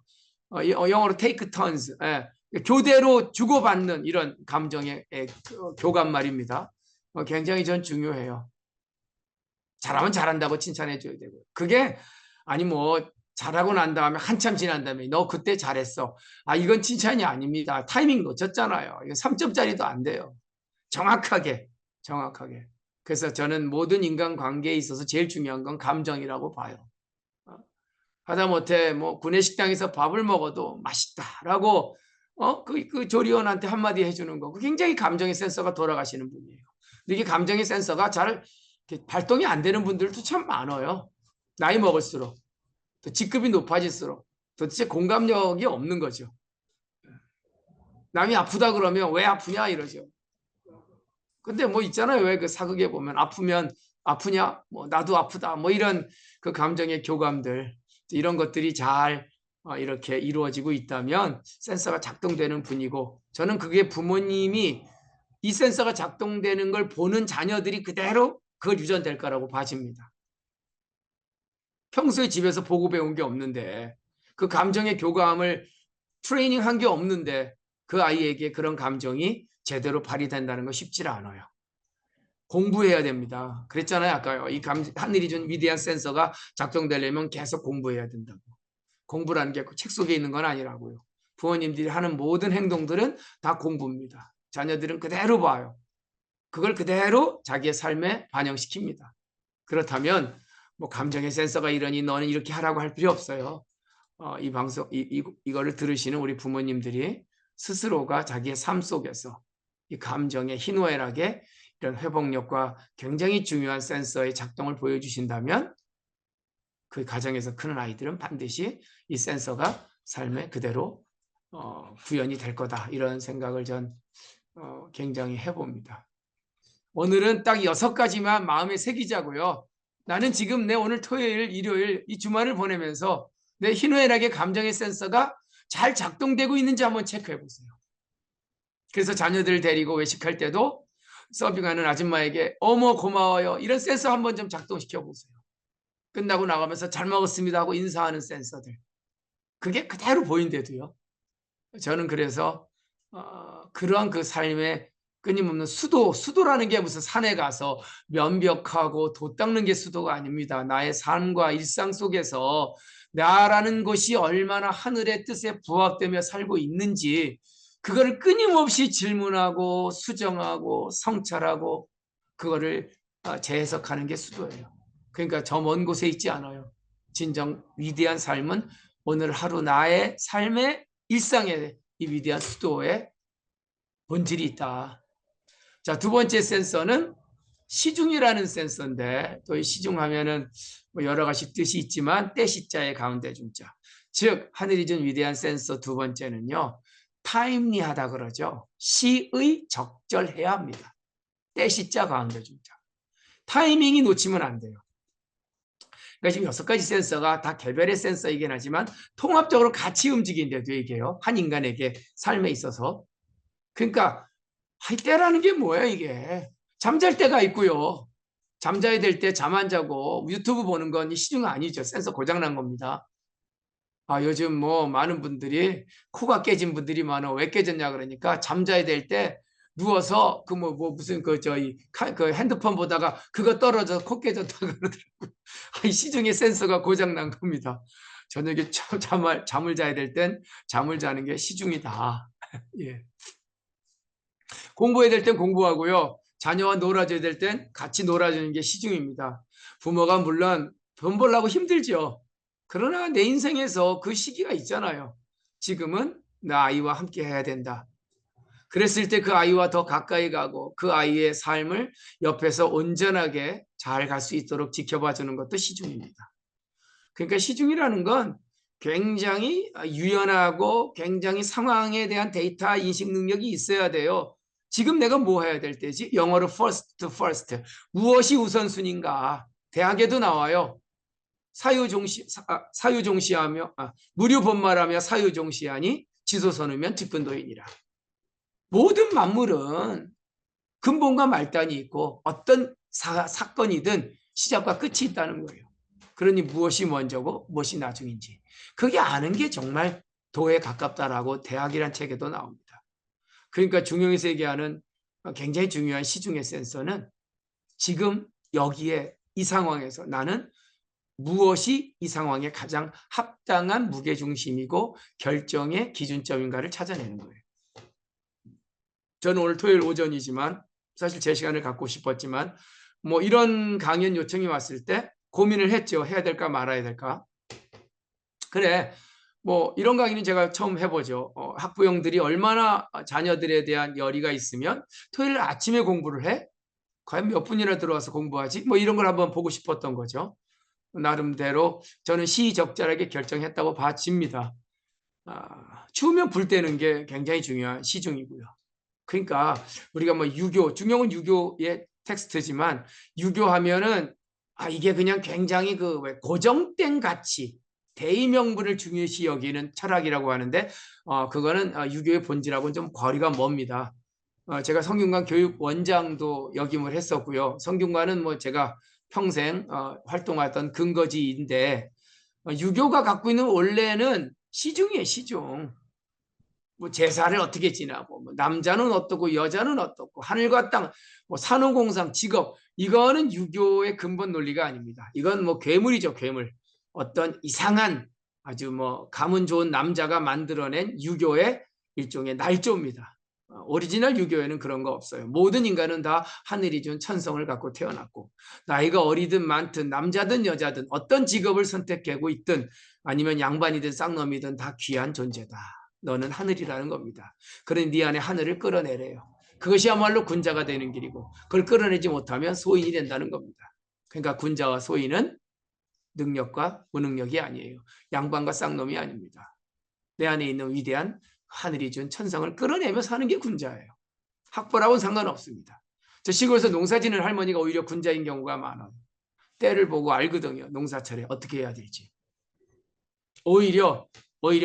[SPEAKER 1] 영어로 take turns, 예, 교대로 주고받는 이런 감정의 교감 말입니다. 굉장히 전 중요해요. 잘하면 잘한다고 칭찬해 줘야 되고 그게 아니 뭐 잘하고 난 다음에 한참 지난 다음에 너 그때 잘했어. 이건 칭찬이 아닙니다. 타이밍 놓쳤잖아요. 이거 3점짜리도 안 돼요. 정확하게. 그래서 저는 모든 인간관계에 있어서 제일 중요한 건 감정이라고 봐요. 하다못해 뭐 구내식당에서 밥을 먹어도 맛있다라고 그 조리원한테 한마디 해주는 거 굉장히 감정의 센서가 돌아가시는 분이에요. 이게 감정의 센서가 잘 발동이 안 되는 분들도 참 많아요. 나이 먹을수록 또 직급이 높아질수록 도대체 공감력이 없는 거죠. 남이 아프다 그러면 왜 아프냐 이러죠. 근데 뭐 있잖아요. 왜 그 사극에 보면 아프면 아프냐? 뭐 나도 아프다. 뭐 이런 그 감정의 교감들 이런 것들이 잘 이렇게 이루어지고 있다면 센서가 작동되는 분이고 저는 그게 부모님이 이 센서가 작동되는 걸 보는 자녀들이 그대로 그걸 유전될 거라고 봐집니다. 평소에 집에서 보고 배운 게 없는데 그 감정의 교감을 트레이닝한 게 없는데 그 아이에게 그런 감정이 제대로 발휘된다는 거 쉽지 않아요. 공부해야 됩니다. 그랬잖아요. 아까요. 이 하늘이 준 위대한 센서가 작동되려면 계속 공부해야 된다고. 공부라는 게 책 속에 있는 건 아니라고요. 부모님들이 하는 모든 행동들은 다 공부입니다. 자녀들은 그대로 봐요. 그걸 그대로 자기의 삶에 반영시킵니다. 그렇다면 뭐 감정의 센서가 이러니 너는 이렇게 하라고 할 필요 없어요. 이 방송 이거를 들으시는 우리 부모님들이 스스로가 자기의 삶 속에서 이 감정의 희노애락의 이런 회복력과 굉장히 중요한 센서의 작동을 보여주신다면 그 가정에서 크는 아이들은 반드시 이 센서가 삶에 그대로 구현이 될 거다 이런 생각을 전 굉장히 해봅니다. 오늘은 딱 6가지만 마음에 새기자고요. 나는 지금 내 오늘 토요일, 일요일 이 주말을 보내면서 내 희노애락의 감정의 센서가 잘 작동되고 있는지 한번 체크해 보세요. 그래서 자녀들 데리고 외식할 때도 서빙하는 아줌마에게 어머 고마워요 이런 센서 한번 좀 작동시켜 보세요. 끝나고 나가면서 잘 먹었습니다 하고 인사하는 센서들 그게 그대로 보인대도요. 저는 그래서 그러한 그 삶의 끊임없는 수도라는 게 무슨 산에 가서 면벽하고 돛 닦는 게 수도가 아닙니다. 나의 삶과 일상 속에서 나라는 것이 얼마나 하늘의 뜻에 부합되며 살고 있는지 그거를 끊임없이 질문하고 수정하고 성찰하고 그거를 재해석하는 게 수도예요. 그러니까 저 먼 곳에 있지 않아요. 진정 위대한 삶은 오늘 하루 나의 삶의 일상에 이 위대한 수도의 본질이 있다. 자, 두 번째 센서는 시중이라는 센서인데, 또 이 시중하면은 뭐 여러 가지 뜻이 있지만 때시자의 가운데 중자. 즉 하늘이 준 위대한 센서 두 번째는요, 타임리하다 그러죠. 시의 적절해야 합니다. 때시자 가운데 중자. 타이밍이 놓치면 안 돼요. 그러니까 지금 6가지 센서가 다 개별의 센서이긴 하지만 통합적으로 같이 움직인대도 얘기해요. 한 인간에게 삶에 있어서. 그러니까 때라는 게 뭐야 이게. 잠잘 때가 있고요. 잠자야 될 때 잠 안 자고 유튜브 보는 건 시중 아니죠. 센서 고장난 겁니다. 요즘 뭐 많은 분들이 코가 깨진 분들이 많아. 왜 깨졌냐 그러니까 잠자야 될 때 누워서 그 무슨 그 핸드폰 보다가 그거 떨어져서 코 깨졌다 그러더라고요. 이 시중에 센서가 고장난 겁니다. 저녁에 잠을 자야 될 땐 잠을 자는 게 시중이다. 예. 공부해야 될 땐 공부하고요. 자녀와 놀아줘야 될 땐 같이 놀아주는 게 시중입니다. 부모가 물론 돈 벌려고 힘들죠. 그러나 내 인생에서 그 시기가 있잖아요. 지금은 나 아이와 함께 해야 된다. 그랬을 때 그 아이와 더 가까이 가고 그 아이의 삶을 옆에서 온전하게 잘 갈 수 있도록 지켜봐 주는 것도 시중입니다. 그러니까 시중이라는 건 굉장히 유연하고 굉장히 상황에 대한 데이터 인식 능력이 있어야 돼요. 지금 내가 뭐 해야 될 때지? 영어로 first. 무엇이 우선순위인가? 대학에도 나와요. 사유종시하며 무류본말하며 사유종시하니 지소선이면 직분도인이라. 모든 만물은 근본과 말단이 있고 어떤 사건이든 시작과 끝이 있다는 거예요. 그러니 무엇이 먼저고 무엇이 나중인지 그게 아는 게 정말 도에 가깝다라고 대학이란 책에도 나옵니다. 그러니까 중용에서 얘기하는 굉장히 중요한 시중의 센서는 지금 여기에 이 상황에서 나는 무엇이 이 상황에 가장 합당한 무게중심이고 결정의 기준점인가를 찾아내는 거예요. 저는 오늘 토요일 오전이지만 사실 제 시간을 갖고 싶었지만 뭐 이런 강연 요청이 왔을 때 고민을 했죠. 해야 될까 말아야 될까. 그래 뭐 이런 강의는 제가 처음 해보죠. 학부형들이 얼마나 자녀들에 대한 열의가 있으면 토요일 아침에 공부를 해? 과연 몇 분이나 들어와서 공부하지? 뭐 이런 걸 한번 보고 싶었던 거죠. 나름대로 저는 시적절하게 결정했다고 봐집니다. 추우면 불 때는 게 굉장히 중요한 시중이고요. 그러니까 우리가 뭐 유교, 중용은 유교의 텍스트지만 유교하면은 이게 그냥 굉장히 그 고정된 가치, 대의명분을 중요시 여기는 철학이라고 하는데 그거는 유교의 본질하고는 좀 거리가 멉니다. 제가 성균관 교육원장도 역임을 했었고요. 성균관은 뭐 제가 평생 활동했던 근거지인데 유교가 갖고 있는 원래는 시중이에요, 시중. 뭐 제사를 어떻게 지나고 뭐 남자는 어떻고 여자는 어떻고 하늘과 땅, 뭐 산업공상, 직업 이거는 유교의 근본 논리가 아닙니다. 이건 뭐 괴물이죠, 괴물. 어떤 이상한 아주 뭐 가문 좋은 남자가 만들어낸 유교의 일종의 날조입니다. 오리지널 유교에는 그런 거 없어요. 모든 인간은 다 하늘이 준 천성을 갖고 태어났고 나이가 어리든 많든 남자든 여자든 어떤 직업을 선택하고 있든 아니면 양반이든 쌍놈이든 다 귀한 존재다. 너는 하늘이라는 겁니다. 그러니 네 안에 하늘을 끌어내래요. 그것이야말로 군자가 되는 길이고 그걸 끌어내지 못하면 소인이 된다는 겁니다. 그러니까 군자와 소인은 능력과 무능력이 아니에요. 양반과 쌍놈이 아닙니다. 내 안에 있는 위대한 하늘이 준 천성을 끌어내며 사는 게 군자예요. 학벌하고는 상관없습니다. 저 시골에서 농사 지는 할머니가 오히려 군자인 경우가 많아요. 때를 보고 알거든요. 농사철에 어떻게 해야 될지. 오히려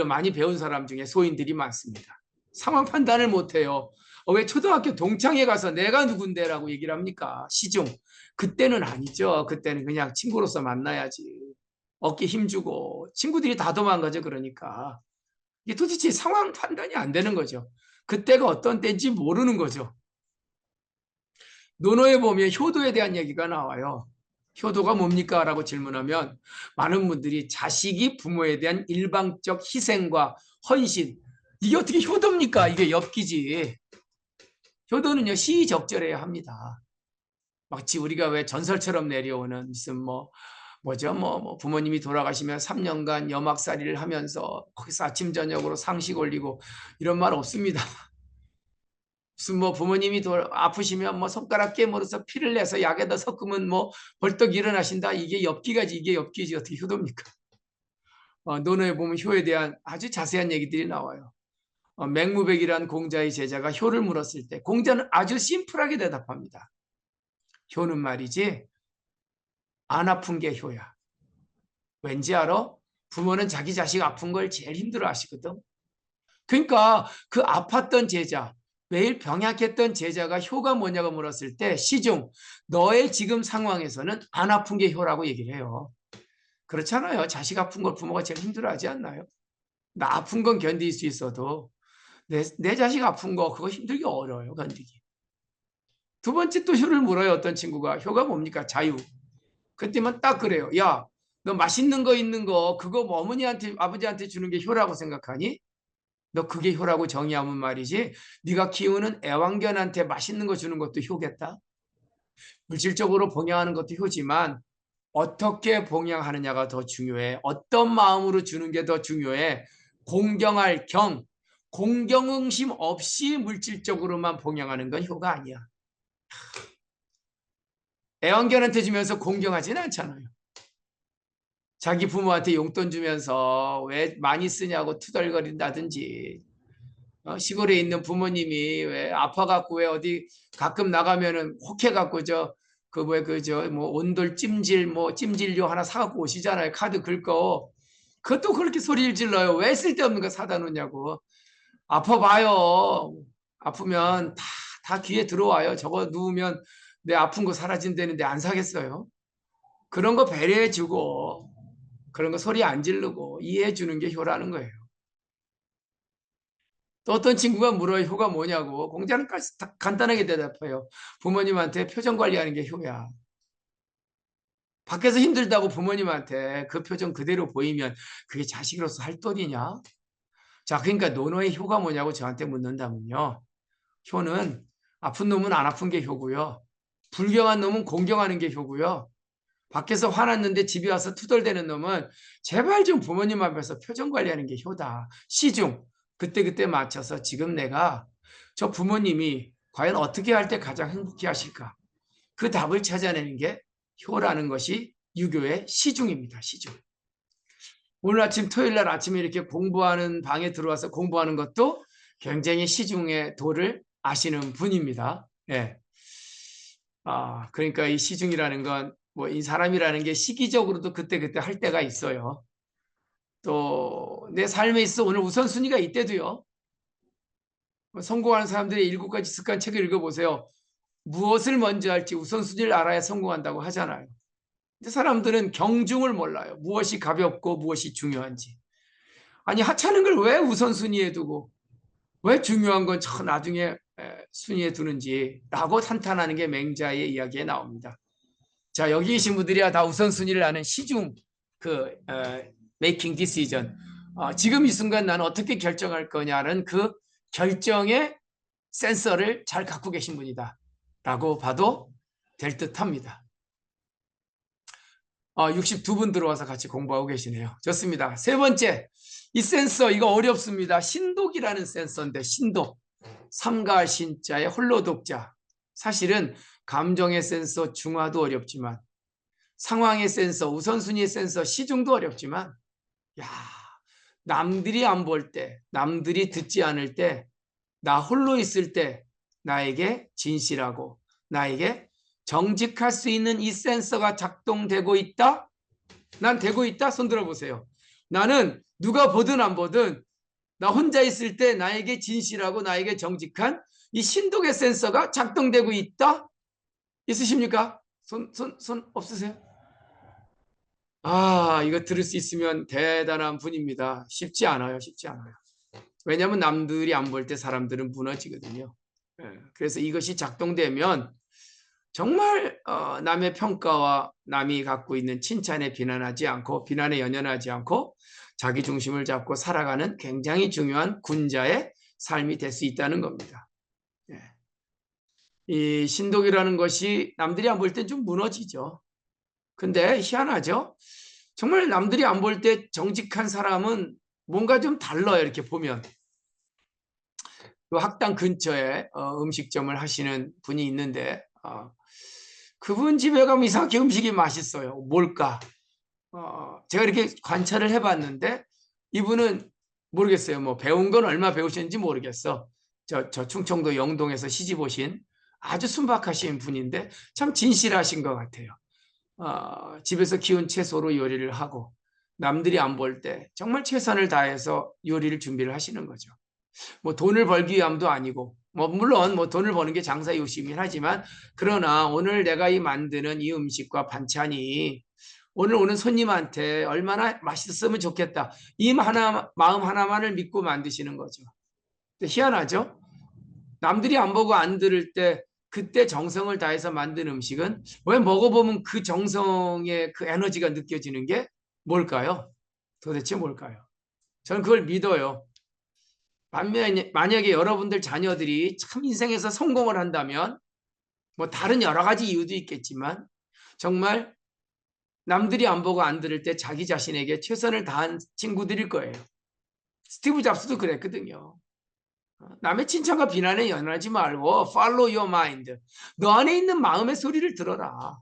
[SPEAKER 1] 많이 배운 사람 중에 소인들이 많습니다. 상황 판단을 못해요. 왜 초등학교 동창회 가서 내가 누군데라고 얘기를 합니까? 시중. 그때는 아니죠. 그때는 그냥 친구로서 만나야지. 어깨 힘주고 친구들이 다 도망가죠. 그러니까. 이게 도대체 상황 판단이 안 되는 거죠. 그때가 어떤 때인지 모르는 거죠. 논어에 보면 효도에 대한 얘기가 나와요. 효도가 뭡니까? 라고 질문하면 많은 분들이 자식이 부모에 대한 일방적 희생과 헌신 이게 어떻게 효도입니까? 이게 엽기지. 효도는요 시적절해야 합니다. 마치 우리가 왜 전설처럼 내려오는 무슨 뭐 뭐죠? 뭐 부모님이 돌아가시면 3년간 염악살이를 하면서 거기서 아침 저녁으로 상식 올리고 이런 말 없습니다. 무슨 뭐 부모님이 아프시면 뭐 손가락 깨물어서 피를 내서 약에다 섞으면 뭐 벌떡 일어나신다. 이게 엽기가지, 이게 엽기지 어떻게 효도입니까? 논어에 보면 효에 대한 아주 자세한 얘기들이 나와요. 맹무백이란 공자의 제자가 효를 물었을 때 공자는 아주 심플하게 대답합니다. 효는 말이지 안 아픈 게 효야. 왠지 알아? 부모는 자기 자식 아픈 걸 제일 힘들어 하시거든. 그러니까 그 아팠던 제자, 매일 병약했던 제자가 효가 뭐냐고 물었을 때 시중, 너의 지금 상황에서는 안 아픈 게 효라고 얘기를 해요. 그렇잖아요. 자식 아픈 걸 부모가 제일 힘들어하지 않나요? 나 아픈 건 견딜 수 있어도 내 자식 아픈 거 그거 힘들기 어려워요. 견디기. 두 번째 또 효를 물어요. 어떤 친구가. 효가 뭡니까? 자유. 그때만 딱 그래요. 야, 너 맛있는 거 있는 거 그거 뭐 어머니한테 아버지한테 주는 게 효라고 생각하니? 너 그게 효라고 정의하면 말이지. 네가 키우는 애완견한테 맛있는 거 주는 것도 효겠다. 물질적으로 봉양하는 것도 효지만 어떻게 봉양하느냐가 더 중요해. 어떤 마음으로 주는 게 더 중요해. 공경할 경, 공경응심 없이 물질적으로만 봉양하는 건 효가 아니야. 애완견한테 주면서 공경하지는 않잖아요. 자기 부모한테 용돈 주면서 왜 많이 쓰냐고 투덜거린다든지, 시골에 있는 부모님이 왜 아파갖고 왜 어디 가끔 나가면은 혹해갖고 뭐 온돌 찜질 뭐 찜질료 하나 사갖고 오시잖아요. 카드 긁고. 그것도 그렇게 소리를 질러요. 왜 쓸데없는 거 사다 놓냐고. 아파봐요. 아프면 다 귀에 들어와요. 저거 누우면 내 아픈 거 사라진다는데 안 사겠어요? 그런 거 배려해주고 그런 거 소리 안 지르고 이해해주는 게 효라는 거예요. 또 어떤 친구가 물어요. 효가 뭐냐고. 공자는 간단하게 대답해요. 부모님한테 표정 관리하는 게 효야. 밖에서 힘들다고 부모님한테 그 표정 그대로 보이면 그게 자식으로서 할 도리냐? 자, 그러니까 논어의 효가 뭐냐고 저한테 묻는다면요. 효는 아픈 놈은 안 아픈 게 효고요. 불경한 놈은 공경하는 게 효고요. 밖에서 화났는데 집에 와서 투덜대는 놈은 제발 좀 부모님 앞에서 표정 관리하는 게 효다. 시중 그때그때 맞춰서 지금 내가 저 부모님이 과연 어떻게 할 때 가장 행복해 하실까? 그 답을 찾아내는 게 효라는 것이 유교의 시중입니다. 시중. 오늘 아침 토요일 날 아침에 이렇게 공부하는 방에 들어와서 공부하는 것도 굉장히 시중의 도를 아시는 분입니다. 예. 그러니까 이 시중이라는 건 뭐 이 사람이라는 게 시기적으로도 그때그때 할 때가 있어요. 또 내 삶에 있어 오늘 우선순위가 이때도요. 성공하는 사람들의 7가지 습관 책을 읽어보세요. 무엇을 먼저 할지 우선순위를 알아야 성공한다고 하잖아요. 근데 사람들은 경중을 몰라요. 무엇이 가볍고 무엇이 중요한지. 아니 하찮은 걸 왜 우선순위에 두고 왜 중요한 건 저 나중에 순위에 두는지라고 탄탄하는 게 맹자의 이야기에 나옵니다. 자, 여기 계신 분들이야 다 우선순위를 아는 시중 making decision. 지금 이 순간 나는 어떻게 결정할 거냐는 그 결정의 센서를 잘 갖고 계신 분이다. 라고 봐도 될 듯 합니다. 62분 들어와서 같이 공부하고 계시네요. 좋습니다. 세 번째, 이 센서 이거 어렵습니다. 신독이라는 센서인데 신독. 삼가 신자의 홀로 독자. 사실은 감정의 센서 중화도 어렵지만 상황의 센서, 우선순위의 센서, 시중도 어렵지만 야, 남들이 안 볼 때, 남들이 듣지 않을 때, 나 홀로 있을 때 나에게 진실하고 나에게 정직할 수 있는 이 센서가 작동되고 있다? 난 되고 있다? 손 들어보세요. 나는 누가 보든 안 보든 나 혼자 있을 때 나에게 진실하고 나에게 정직한 이 신독의 센서가 작동되고 있다? 있으십니까? 손 없으세요? 이거 들을 수 있으면 대단한 분입니다. 쉽지 않아요. 쉽지 않아요. 왜냐하면 남들이 안 볼 때 사람들은 무너지거든요. 그래서 이것이 작동되면 정말 남의 평가와 남이 갖고 있는 칭찬에 비난하지 않고 비난에 연연하지 않고 자기 중심을 잡고 살아가는 굉장히 중요한 군자의 삶이 될 수 있다는 겁니다. 이 신독이라는 것이 남들이 안 볼 땐 좀 무너지죠. 근데 희한하죠? 정말 남들이 안 볼 때 정직한 사람은 뭔가 좀 달라요. 이렇게 보면. 그 학당 근처에 음식점을 하시는 분이 있는데 그분 집에 가면 이상하게 음식이 맛있어요. 뭘까? 제가 이렇게 관찰을 해봤는데 이분은 모르겠어요. 뭐 배운 건 얼마 배우셨는지 모르겠어. 저 충청도 영동에서 시집 오신 아주 순박하신 분인데 참 진실하신 것 같아요. 집에서 키운 채소로 요리를 하고 남들이 안 볼 때 정말 최선을 다해서 요리를 준비를 하시는 거죠. 뭐 돈을 벌기 위함도 아니고 뭐 물론 뭐 돈을 버는 게 장사 욕심이긴 하지만 그러나 오늘 내가 이 만드는 이 음식과 반찬이 오늘 오는 손님한테 얼마나 맛있었으면 좋겠다. 이 마음 하나만을 믿고 만드시는 거죠. 희한하죠? 남들이 안 보고 안 들을 때 그때 정성을 다해서 만든 음식은 왜 먹어보면 그 정성의 그 에너지가 느껴지는 게 뭘까요? 도대체 뭘까요? 저는 그걸 믿어요. 만약에 여러분들 자녀들이 참 인생에서 성공을 한다면 뭐 다른 여러 가지 이유도 있겠지만 정말 남들이 안 보고 안 들을 때 자기 자신에게 최선을 다한 친구들일 거예요. 스티브 잡스도 그랬거든요. 남의 칭찬과 비난에 연연하지 말고 follow your mind. 너 안에 있는 마음의 소리를 들어라.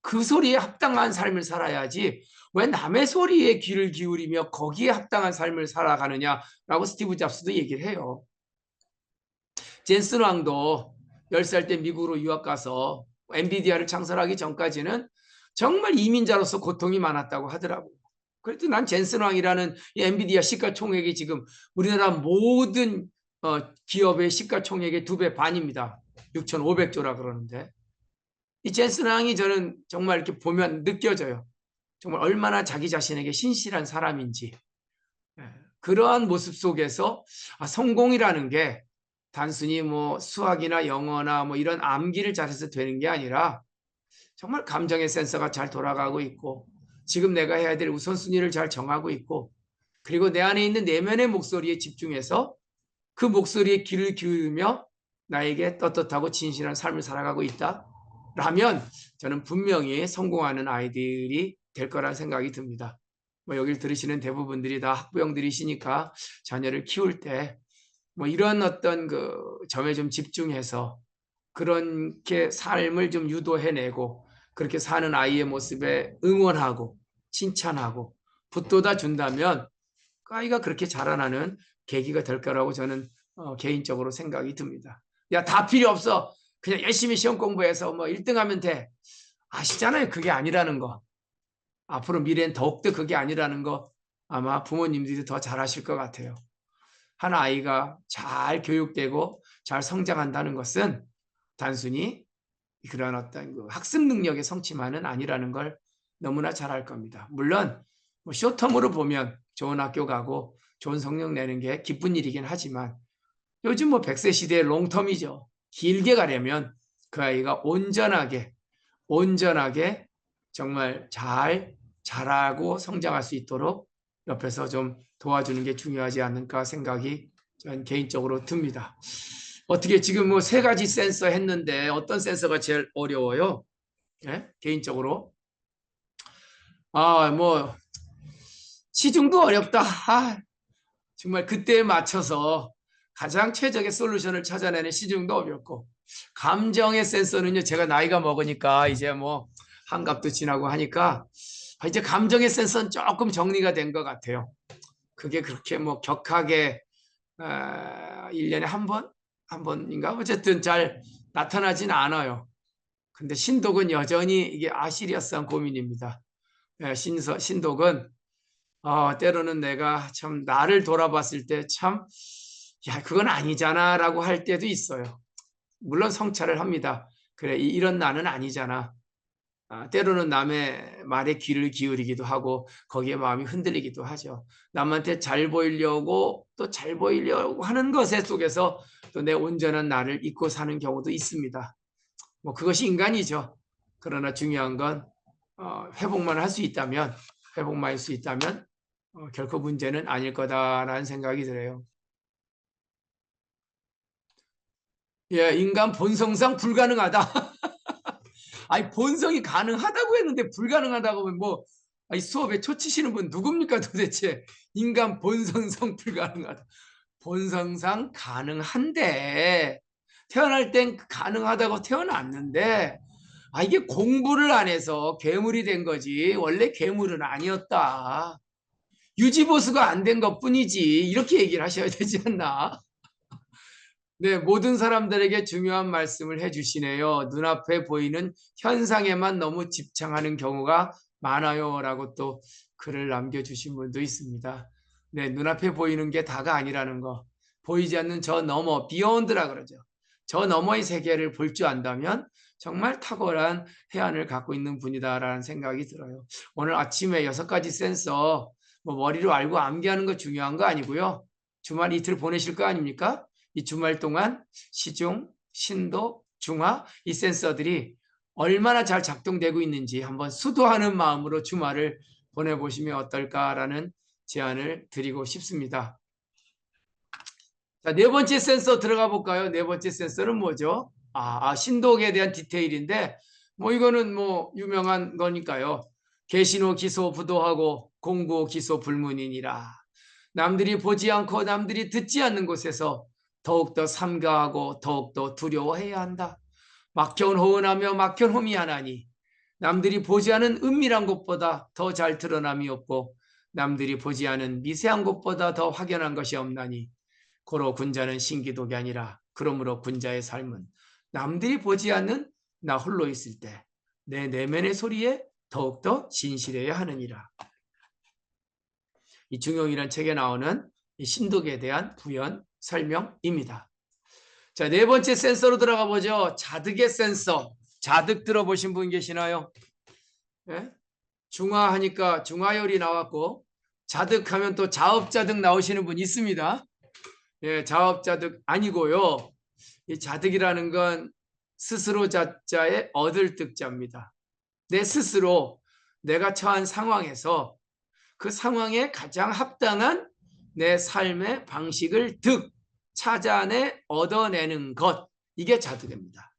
[SPEAKER 1] 그 소리에 합당한 삶을 살아야지 왜 남의 소리에 귀를 기울이며 거기에 합당한 삶을 살아가느냐라고 스티브 잡스도 얘기를 해요. 젠슨 왕도 10살 때 미국으로 유학 가서 엔비디아를 창설하기 전까지는 정말 이민자로서 고통이 많았다고 하더라고요. 그래도 난 젠슨 왕이라는 이 엔비디아 시가총액이 지금 우리나라 모든 기업의 시가총액의 2배 반입니다. 6,500조라 그러는데 이 젠슨 왕이 저는 정말 이렇게 보면 느껴져요. 정말 얼마나 자기 자신에게 신실한 사람인지. 그러한 모습 속에서 성공이라는 게 단순히 뭐 수학이나 영어나 뭐 이런 암기를 잘해서 되는 게 아니라 정말 감정의 센서가 잘 돌아가고 있고 지금 내가 해야 될 우선순위를 잘 정하고 있고 그리고 내 안에 있는 내면의 목소리에 집중해서 그 목소리에 귀를 기울이며 나에게 떳떳하고 진실한 삶을 살아가고 있다. 라면 저는 분명히 성공하는 아이들이 될 거란 생각이 듭니다. 뭐 여기를 들으시는 대부분들이 다 학부형들이시니까 자녀를 키울 때 뭐 이런 어떤 그 점에 좀 집중해서 그렇게 삶을 좀 유도해내고 그렇게 사는 아이의 모습에 응원하고 칭찬하고 붙돋아 준다면 그 아이가 그렇게 자라나는 계기가 될 거라고 저는 개인적으로 생각이 듭니다. 야, 다 필요 없어. 그냥 열심히 시험 공부해서 뭐 1등 하면 돼. 아시잖아요. 그게 아니라는 거. 앞으로 미래엔 더욱더 그게 아니라는 거 아마 부모님들이 더 잘하실 것 같아요. 한 아이가 잘 교육되고 잘 성장한다는 것은 단순히 그런 어떤 그 학습 능력의 성취만은 아니라는 걸 너무나 잘 알 겁니다. 물론 뭐 쇼텀으로 보면 좋은 학교 가고 좋은 성적 내는 게 기쁜 일이긴 하지만 요즘 뭐 100세 시대의 롱텀이죠. 길게 가려면 그 아이가 온전하게 정말 잘 자라고 성장할 수 있도록 옆에서 좀 도와주는 게 중요하지 않을까 생각이 전 개인적으로 듭니다. 어떻게 지금 뭐 3가지 센서 했는데 어떤 센서가 제일 어려워요? 예? 개인적으로. 뭐 시중도 어렵다. 정말 그때에 맞춰서 가장 최적의 솔루션을 찾아내는 시중도 어렵고 감정의 센서는요. 제가 나이가 먹으니까 이제 뭐 한갑도 지나고 하니까 이제 감정의 센서는 조금 정리가 된 것 같아요. 그게 그렇게 뭐 격하게 1년에 한 번인가 어쨌든 잘 나타나진 않아요. 근데 신독은 여전히 이게 아시리어스한 고민입니다. 신독은 때로는 내가 참 나를 돌아봤을 때 참 야, 그건 아니잖아 라고 할 때도 있어요. 물론 성찰을 합니다. 그래, 이런 나는 아니잖아. 때로는 남의 말에 귀를 기울이기도 하고 거기에 마음이 흔들리기도 하죠. 남한테 잘 보이려고 또 잘 보이려고 하는 것에 속에서 또 내 온전한 나를 잊고 사는 경우도 있습니다. 뭐 그것이 인간이죠. 그러나 중요한 건 회복만 할 수 있다면 회복만 할 수 있다면 결코 문제는 아닐 거다라는 생각이 들어요. 예, 인간 본성상 불가능하다. 아니 본성이 가능하다고 했는데 불가능하다고 하면 뭐 아니 수업에 초치시는 분 누굽니까 도대체. 인간 본성상 불가능하다. 본성상 가능한데 태어날 땐 가능하다고 태어났는데 이게 공부를 안 해서 괴물이 된 거지 원래 괴물은 아니었다. 유지보수가 안 된 것뿐이지 이렇게 얘기를 하셔야 되지 않나. 네, 모든 사람들에게 중요한 말씀을 해주시네요. 눈앞에 보이는 현상에만 너무 집착하는 경우가 많아요라고 또 글을 남겨주신 분도 있습니다. 네, 눈앞에 보이는 게 다가 아니라는 거. 보이지 않는 저 너머, 비욘드라 그러죠. 저 너머의 세계를 볼 줄 안다면 정말 탁월한 해안을 갖고 있는 분이다라는 생각이 들어요. 오늘 아침에 6가지 센서 뭐 머리로 알고 암기하는 거 중요한 거 아니고요. 주말 이틀 보내실 거 아닙니까? 이 주말 동안 시중, 신도, 중화 이 센서들이 얼마나 잘 작동되고 있는지 한번 수도하는 마음으로 주말을 보내보시면 어떨까라는 제안을 드리고 싶습니다. 자, 네 번째 센서 들어가 볼까요? 네 번째 센서는 뭐죠? 신독에 대한 디테일인데 뭐 이거는 뭐 유명한 거니까요. 계신호 기소 부도하고 공고 기소 불문이니라. 남들이 보지 않고 남들이 듣지 않는 곳에서 더욱더 삼가하고 더욱더 두려워해야 한다. 막혀온 호은하며 막혀온 홈이 하나니 남들이 보지 않은 은밀한 곳보다 더 잘 드러남이 없고 남들이 보지 않은 미세한 곳보다 더 확연한 것이 없나니 고로 군자는 신기독이 아니라 그러므로 군자의 삶은 남들이 보지 않는 나 홀로 있을 때 내 내면의 소리에 더욱더 진실해야 하느니라. 이 중용이라는 책에 나오는 이 신독에 대한 부연 설명입니다. 자, 네 번째 센서로 들어가 보죠. 자득의 센서. 자득 들어보신 분 계시나요? 예? 중화하니까 중화열이 나왔고 자득하면 또 자업자득 나오시는 분 있습니다. 예, 자업자득 아니고요. 이 자득이라는 건 스스로 자자의 얻을 득자입니다. 내 스스로 내가 처한 상황에서 그 상황에 가장 합당한 내 삶의 방식을 찾아내 얻어내는 것, 이게 자득입니다.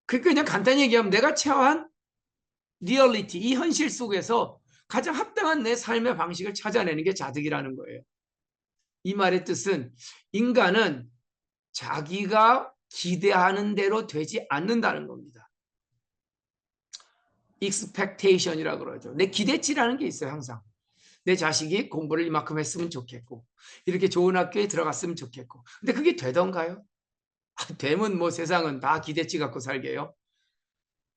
[SPEAKER 1] 그냥 간단히 얘기하면 내가 처한 리얼리티, 이 현실 속에서 가장 합당한 내 삶의 방식을 찾아내는 게 자득이라는 거예요. 이 말의 뜻은 인간은 자기가 기대하는 대로 되지 않는다는 겁니다. expectation이라고 그러죠. 내 기대치라는 게 있어요, 항상. 내 자식이 공부를 이만큼 했으면 좋겠고 이렇게 좋은 학교에 들어갔으면 좋겠고 근데 그게 되던가요? 되면 뭐 세상은 다 기대치 갖고 살게요.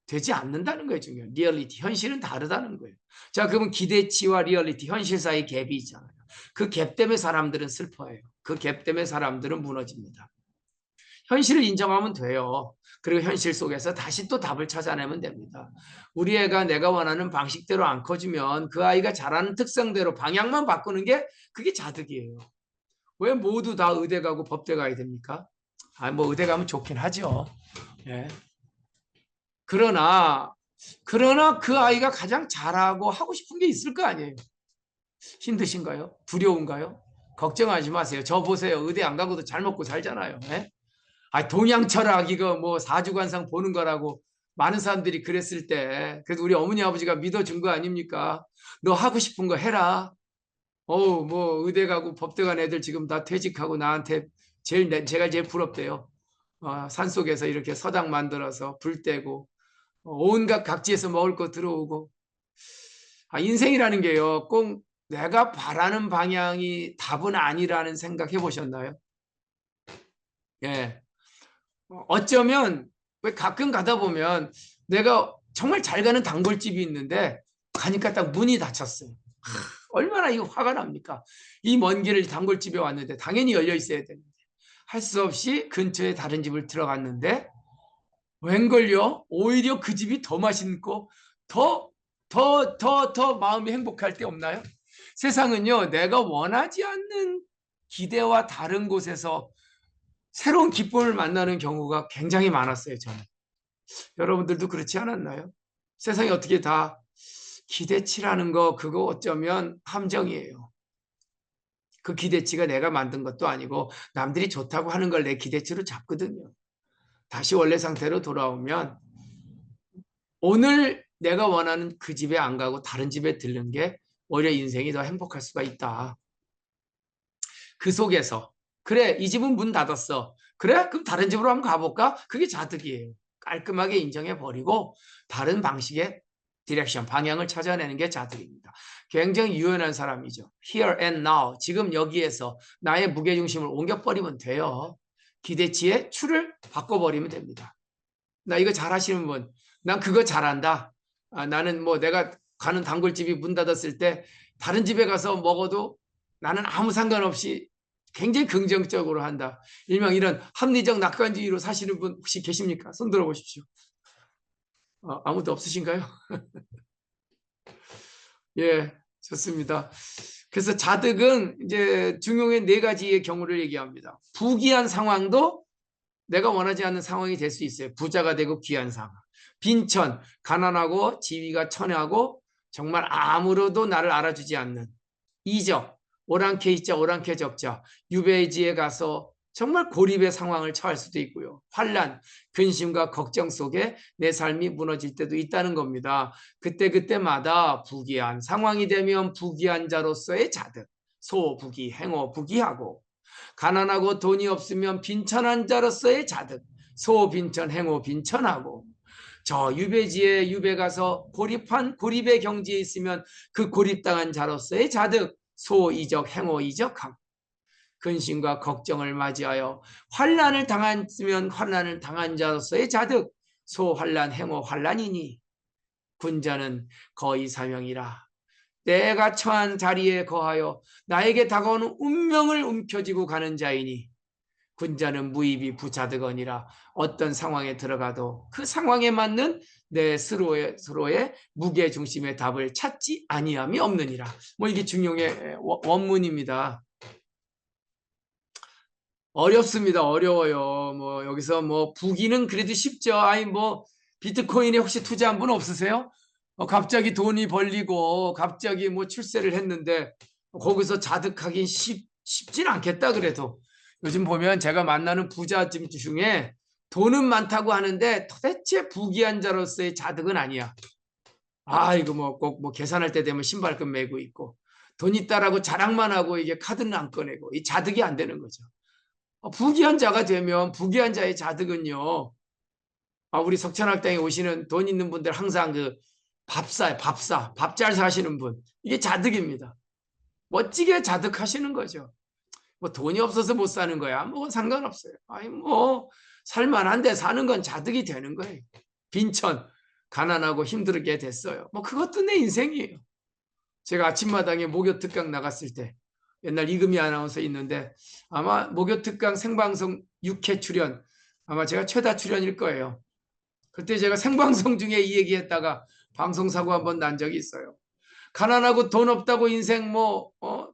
[SPEAKER 1] 되지 않는다는 거예요. 중요한 리얼리티, 현실은 다르다는 거예요. 자, 그러면 기대치와 리얼리티, 현실 사이 갭이 있잖아요. 그 갭 때문에 사람들은 슬퍼해요. 그 갭 때문에 사람들은 무너집니다. 현실을 인정하면 돼요. 그리고 현실 속에서 다시 또 답을 찾아내면 됩니다. 우리 애가 내가 원하는 방식대로 안 커지면 그 아이가 잘하는 특성대로 방향만 바꾸는 게 그게 자득이에요. 왜 모두 다 의대 가고 법대 가야 됩니까? 뭐 의대 가면 좋긴 하죠. 예. 그러나 그 아이가 가장 잘하고 하고 싶은 게 있을 거 아니에요. 힘드신가요? 두려운가요? 걱정하지 마세요. 저 보세요. 의대 안 가고도 잘 먹고 살잖아요. 예? 동양 철학 이거 뭐 사주관상 보는 거라고 많은 사람들이 그랬을 때 그래서 우리 어머니 아버지가 믿어준 거 아닙니까? 너 하고 싶은 거 해라. 뭐 의대 가고 법대 간 애들 지금 다 퇴직하고 나한테 제가 제일 부럽대요. 산속에서 이렇게 서당 만들어서 불 떼고 온갖 각지에서 먹을 거 들어오고 인생이라는 게요. 꼭 내가 바라는 방향이 답은 아니라는 생각 해보셨나요? 예. 어쩌면 왜 가끔 가다 보면 내가 정말 잘 가는 단골집이 있는데 가니까 딱 문이 닫혔어요. 얼마나 이거 화가 납니까? 이 먼 길을 단골집에 왔는데 당연히 열려 있어야 되는데 할 수 없이 근처에 다른 집을 들어갔는데 웬걸요? 오히려 그 집이 더 맛있고 더 마음이 행복할 때 없나요? 세상은요, 내가 원하지 않는 기대와 다른 곳에서 새로운 기쁨을 만나는 경우가 굉장히 많았어요, 저는. 여러분들도 그렇지 않았나요? 세상이 어떻게 다 기대치라는 거, 그거 어쩌면 함정이에요. 그 기대치가 내가 만든 것도 아니고 남들이 좋다고 하는 걸 내 기대치로 잡거든요. 다시 원래 상태로 돌아오면 오늘 내가 원하는 그 집에 안 가고 다른 집에 들른 게 오히려 인생이 더 행복할 수가 있다. 그 속에서 그래 이 집은 문 닫았어. 그래 그럼 다른 집으로 한번 가볼까? 그게 자득이에요. 깔끔하게 인정해버리고 다른 방식의 디렉션, 방향을 찾아내는 게 자득입니다. 굉장히 유연한 사람이죠. Here and now, 지금 여기에서 나의 무게중심을 옮겨버리면 돼요. 기대치의 추를 바꿔버리면 됩니다. 나 이거 잘하시는 분, 난 그거 잘한다. 나는 뭐 내가 가는 단골집이 문 닫았을 때 다른 집에 가서 먹어도 나는 아무 상관없이 굉장히 긍정적으로 한다. 일명 이런 합리적 낙관주의로 사시는 분 혹시 계십니까? 손 들어보십시오. 아무도 없으신가요? 예, 좋습니다. 그래서 자득은 이제 중용의 네 가지의 경우를 얘기합니다. 부귀한 상황도 내가 원하지 않는 상황이 될 수 있어요. 부자가 되고 귀한 상황. 빈천, 가난하고 지위가 천하고 정말 아무로도 나를 알아주지 않는 이적, 오랑캐 있자 오랑캐 적자, 유배지에 가서 정말 고립의 상황을 처할 수도 있고요. 환난, 근심과 걱정 속에 내 삶이 무너질 때도 있다는 겁니다. 그때그때마다 부귀한 상황이 되면 부귀한 자로서의 자득, 소부귀, 행오부귀하고 가난하고 돈이 없으면 빈천한 자로서의 자득, 소빈천, 행오빈천하고 저 유배지에 유배 가서 고립한 고립의 경지에 있으면 그 고립당한 자로서의 자득, 소이적, 행오이적함. 근심과 걱정을 맞이하여 환난을 당했으면 환난을 당한 자로서의 자득, 소환난, 행오환난이니 군자는 거의 사명이라. 내가 처한 자리에 거하여 나에게 다가오는 운명을 움켜쥐고 가는 자이니 군자는 무의비 부자득언이라. 어떤 상황에 들어가도 그 상황에 맞는 내 스스로의 무게중심의 답을 찾지 아니함이 없느니라. 뭐 이게 중용의 원문입니다. 어렵습니다. 어려워요. 뭐 여기서 뭐 부기는 그래도 쉽죠. 아니 뭐 비트코인에 혹시 투자한 분 없으세요? 갑자기 돈이 벌리고 갑자기 뭐 출세를 했는데 거기서 자득하긴 쉽진 않겠다 그래도. 요즘 보면 제가 만나는 부자 중에 돈은 많다고 하는데 도대체 부귀한 자로서의 자득은 아니야. 이거 뭐 꼭 뭐 계산할 때 되면 신발끈 매고 있고 돈 있다라고 자랑만 하고 이게 카드는 안 꺼내고 이 자득이 안 되는 거죠. 부귀한 자가 되면 부귀한 자의 자득은요. 우리 석천학당에 오시는 돈 있는 분들 항상 그 밥 잘 사시는 분. 이게 자득입니다. 멋지게 자득하시는 거죠. 뭐 돈이 없어서 못 사는 거야. 뭐 상관없어요. 아니 뭐 살만한데 사는 건 자득이 되는 거예요. 빈천, 가난하고 힘들게 됐어요. 뭐 그것도 내 인생이에요. 제가 아침마당에 목요 특강 나갔을 때 옛날 이금희 아나운서 있는데 아마 목요 특강 생방송 6회 출연 아마 제가 최다 출연일 거예요. 그때 제가 생방송 중에 이 얘기했다가 방송사고 한번 난 적이 있어요. 가난하고 돈 없다고 인생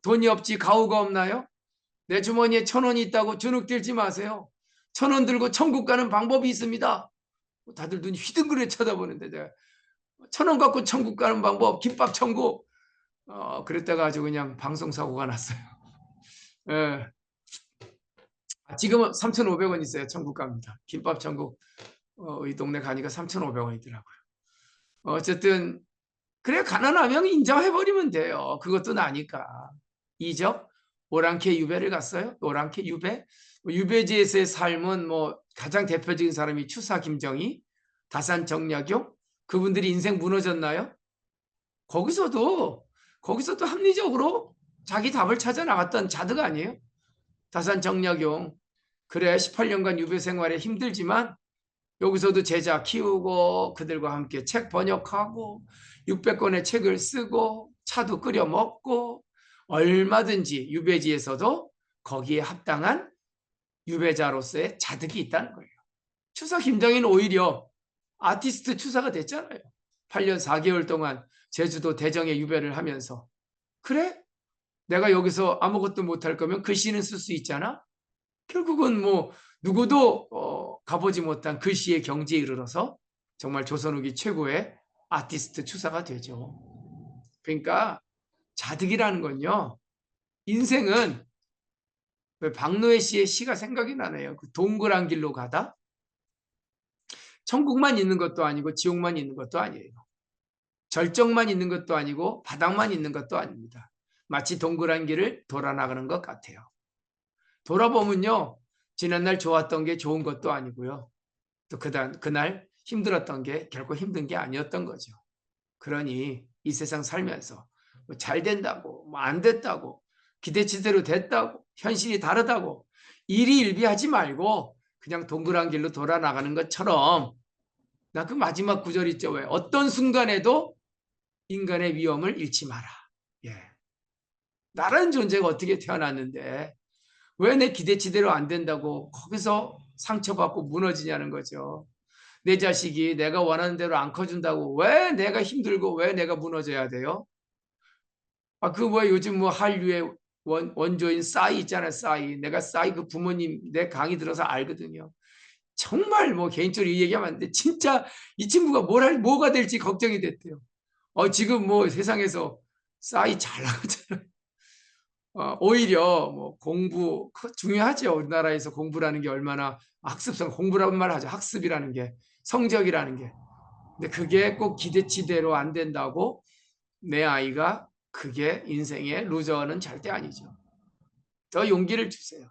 [SPEAKER 1] 돈이 없지 가오가 없나요? 내 주머니에 1,000원이 있다고 주눅 들지 마세요. 1,000원 들고 천국 가는 방법이 있습니다. 다들 눈이 휘둥그레 쳐다보는데 내가 1,000원 갖고 천국 가는 방법 김밥 천국 그랬다가 아주 그냥 방송사고가 났어요. 예. 지금은 3,500원 있어요. 천국 갑니다. 김밥 천국 이 동네 가니까 3,500원이더라고요. 어쨌든 그래 가난하면 인정해버리면 돼요. 그것도 나니까. 이적 오랑캐 유배를 갔어요. 오랑캐 유배. 유배지에서의 삶은 뭐 가장 대표적인 사람이 추사 김정희, 다산 정약용 그분들이 인생 무너졌나요? 거기서도 합리적으로 자기 답을 찾아 나갔던 자득 아니에요? 다산 정약용 그래 18년간 유배 생활에 힘들지만 여기서도 제자 키우고 그들과 함께 책 번역하고 600권의 책을 쓰고 차도 끓여 먹고 얼마든지 유배지에서도 거기에 합당한 유배자로서의 자득이 있다는 거예요. 추사 김정희는 오히려 아티스트 추사가 됐잖아요. 8년 4개월 동안 제주도 대정에 유배를 하면서 그래? 내가 여기서 아무것도 못할 거면 글씨는 쓸 수 있잖아? 결국은 뭐 누구도 가보지 못한 글씨의 경지에 이르러서 정말 조선 후기 최고의 아티스트 추사가 되죠. 그러니까 자득이라는 건요. 인생은 박노해 씨의 시가 생각이 나네요. 그 동그란 길로 가다 천국만 있는 것도 아니고 지옥만 있는 것도 아니에요. 절정만 있는 것도 아니고 바닥만 있는 것도 아닙니다. 마치 동그란 길을 돌아 나가는 것 같아요. 돌아보면요, 지난날 좋았던 게 좋은 것도 아니고요. 또 그날 힘들었던 게 결코 힘든 게 아니었던 거죠. 그러니 이 세상 살면서 뭐잘 된다고, 뭐 안 됐다고, 기대치대로 됐다고, 현실이 다르다고 일희일비하지 말고 그냥 동그란 길로 돌아 나가는 것처럼, 나 그 마지막 구절 있죠. 왜? 어떤 순간에도 인간의 위험을 잃지 마라. 예. 나라는 존재가 어떻게 태어났는데 왜 내 기대치대로 안 된다고 거기서 상처받고 무너지냐는 거죠. 내 자식이 내가 원하는 대로 안 커준다고 왜 내가 힘들고 왜 내가 무너져야 돼요? 그 뭐 요즘 뭐 한류의 원조인 싸이 있잖아요. 싸이. 내가 싸이 그 부모님 내 강의 들어서 알거든요. 정말 뭐 개인적으로 이 얘기하면 안 돼. 진짜 이 친구가 뭐가 될지 걱정이 됐대요. 지금 뭐 세상에서 싸이 잘 나가잖아요. 오히려 뭐 공부 중요하죠. 우리나라에서 공부라는 게 얼마나 학습성 공부라는 말 하죠. 학습이라는 게 성적이라는 게. 근데 그게 꼭 기대치대로 안 된다고 내 아이가 그게 인생의 루저는 절대 아니죠. 더 용기를 주세요.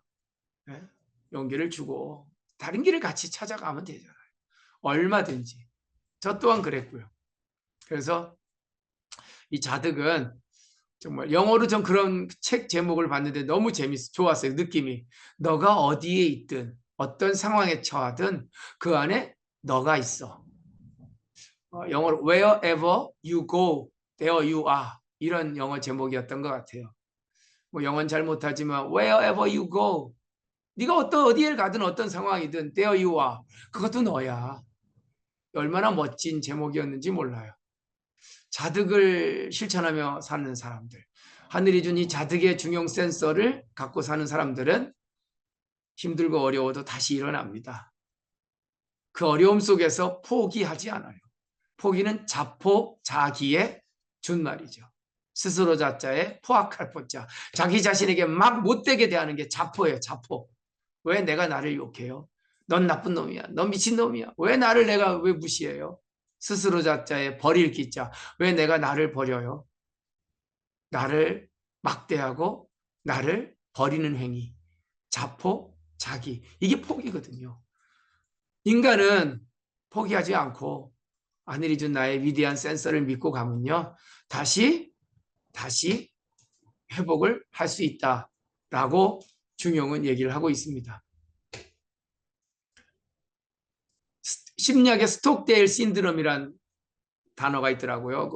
[SPEAKER 1] 네? 용기를 주고 다른 길을 같이 찾아가면 되잖아요. 얼마든지. 저 또한 그랬고요. 그래서 이 자득은 정말 영어로 전 그런 책 제목을 봤는데 너무 좋았어요. 느낌이. 너가 어디에 있든 어떤 상황에 처하든 그 안에 너가 있어. 영어로 wherever you go, there you are. 이런 영어 제목이었던 것 같아요. 뭐 영어는 잘 못하지만 wherever you go. 네가 어디에 가든 어떤 상황이든 there you are. 그것도 너야. 얼마나 멋진 제목이었는지 몰라요. 자득을 실천하며 사는 사람들. 하늘이 준 이 자득의 중용 센서를 갖고 사는 사람들은 힘들고 어려워도 다시 일어납니다. 그 어려움 속에서 포기하지 않아요. 포기는 자포, 자기의 준말이죠. 스스로 자자에 포악할 포자. 자기 자신에게 막 못되게 대하는 게 자포예요. 자포. 왜 내가 나를 욕해요? 넌 나쁜 놈이야. 넌 미친 놈이야. 왜 내가 왜 무시해요? 스스로 자자에 버릴 기자. 왜 내가 나를 버려요? 나를 막대하고 나를 버리는 행위. 자포, 자기. 이게 포기거든요. 인간은 포기하지 않고 하늘이 준 나의 위대한 센서를 믿고 가면요. 다시 회복을 할 수 있다라고 중용은 얘기를 하고 있습니다. 심리학의 스톡데일 신드롬이란 단어가 있더라고요.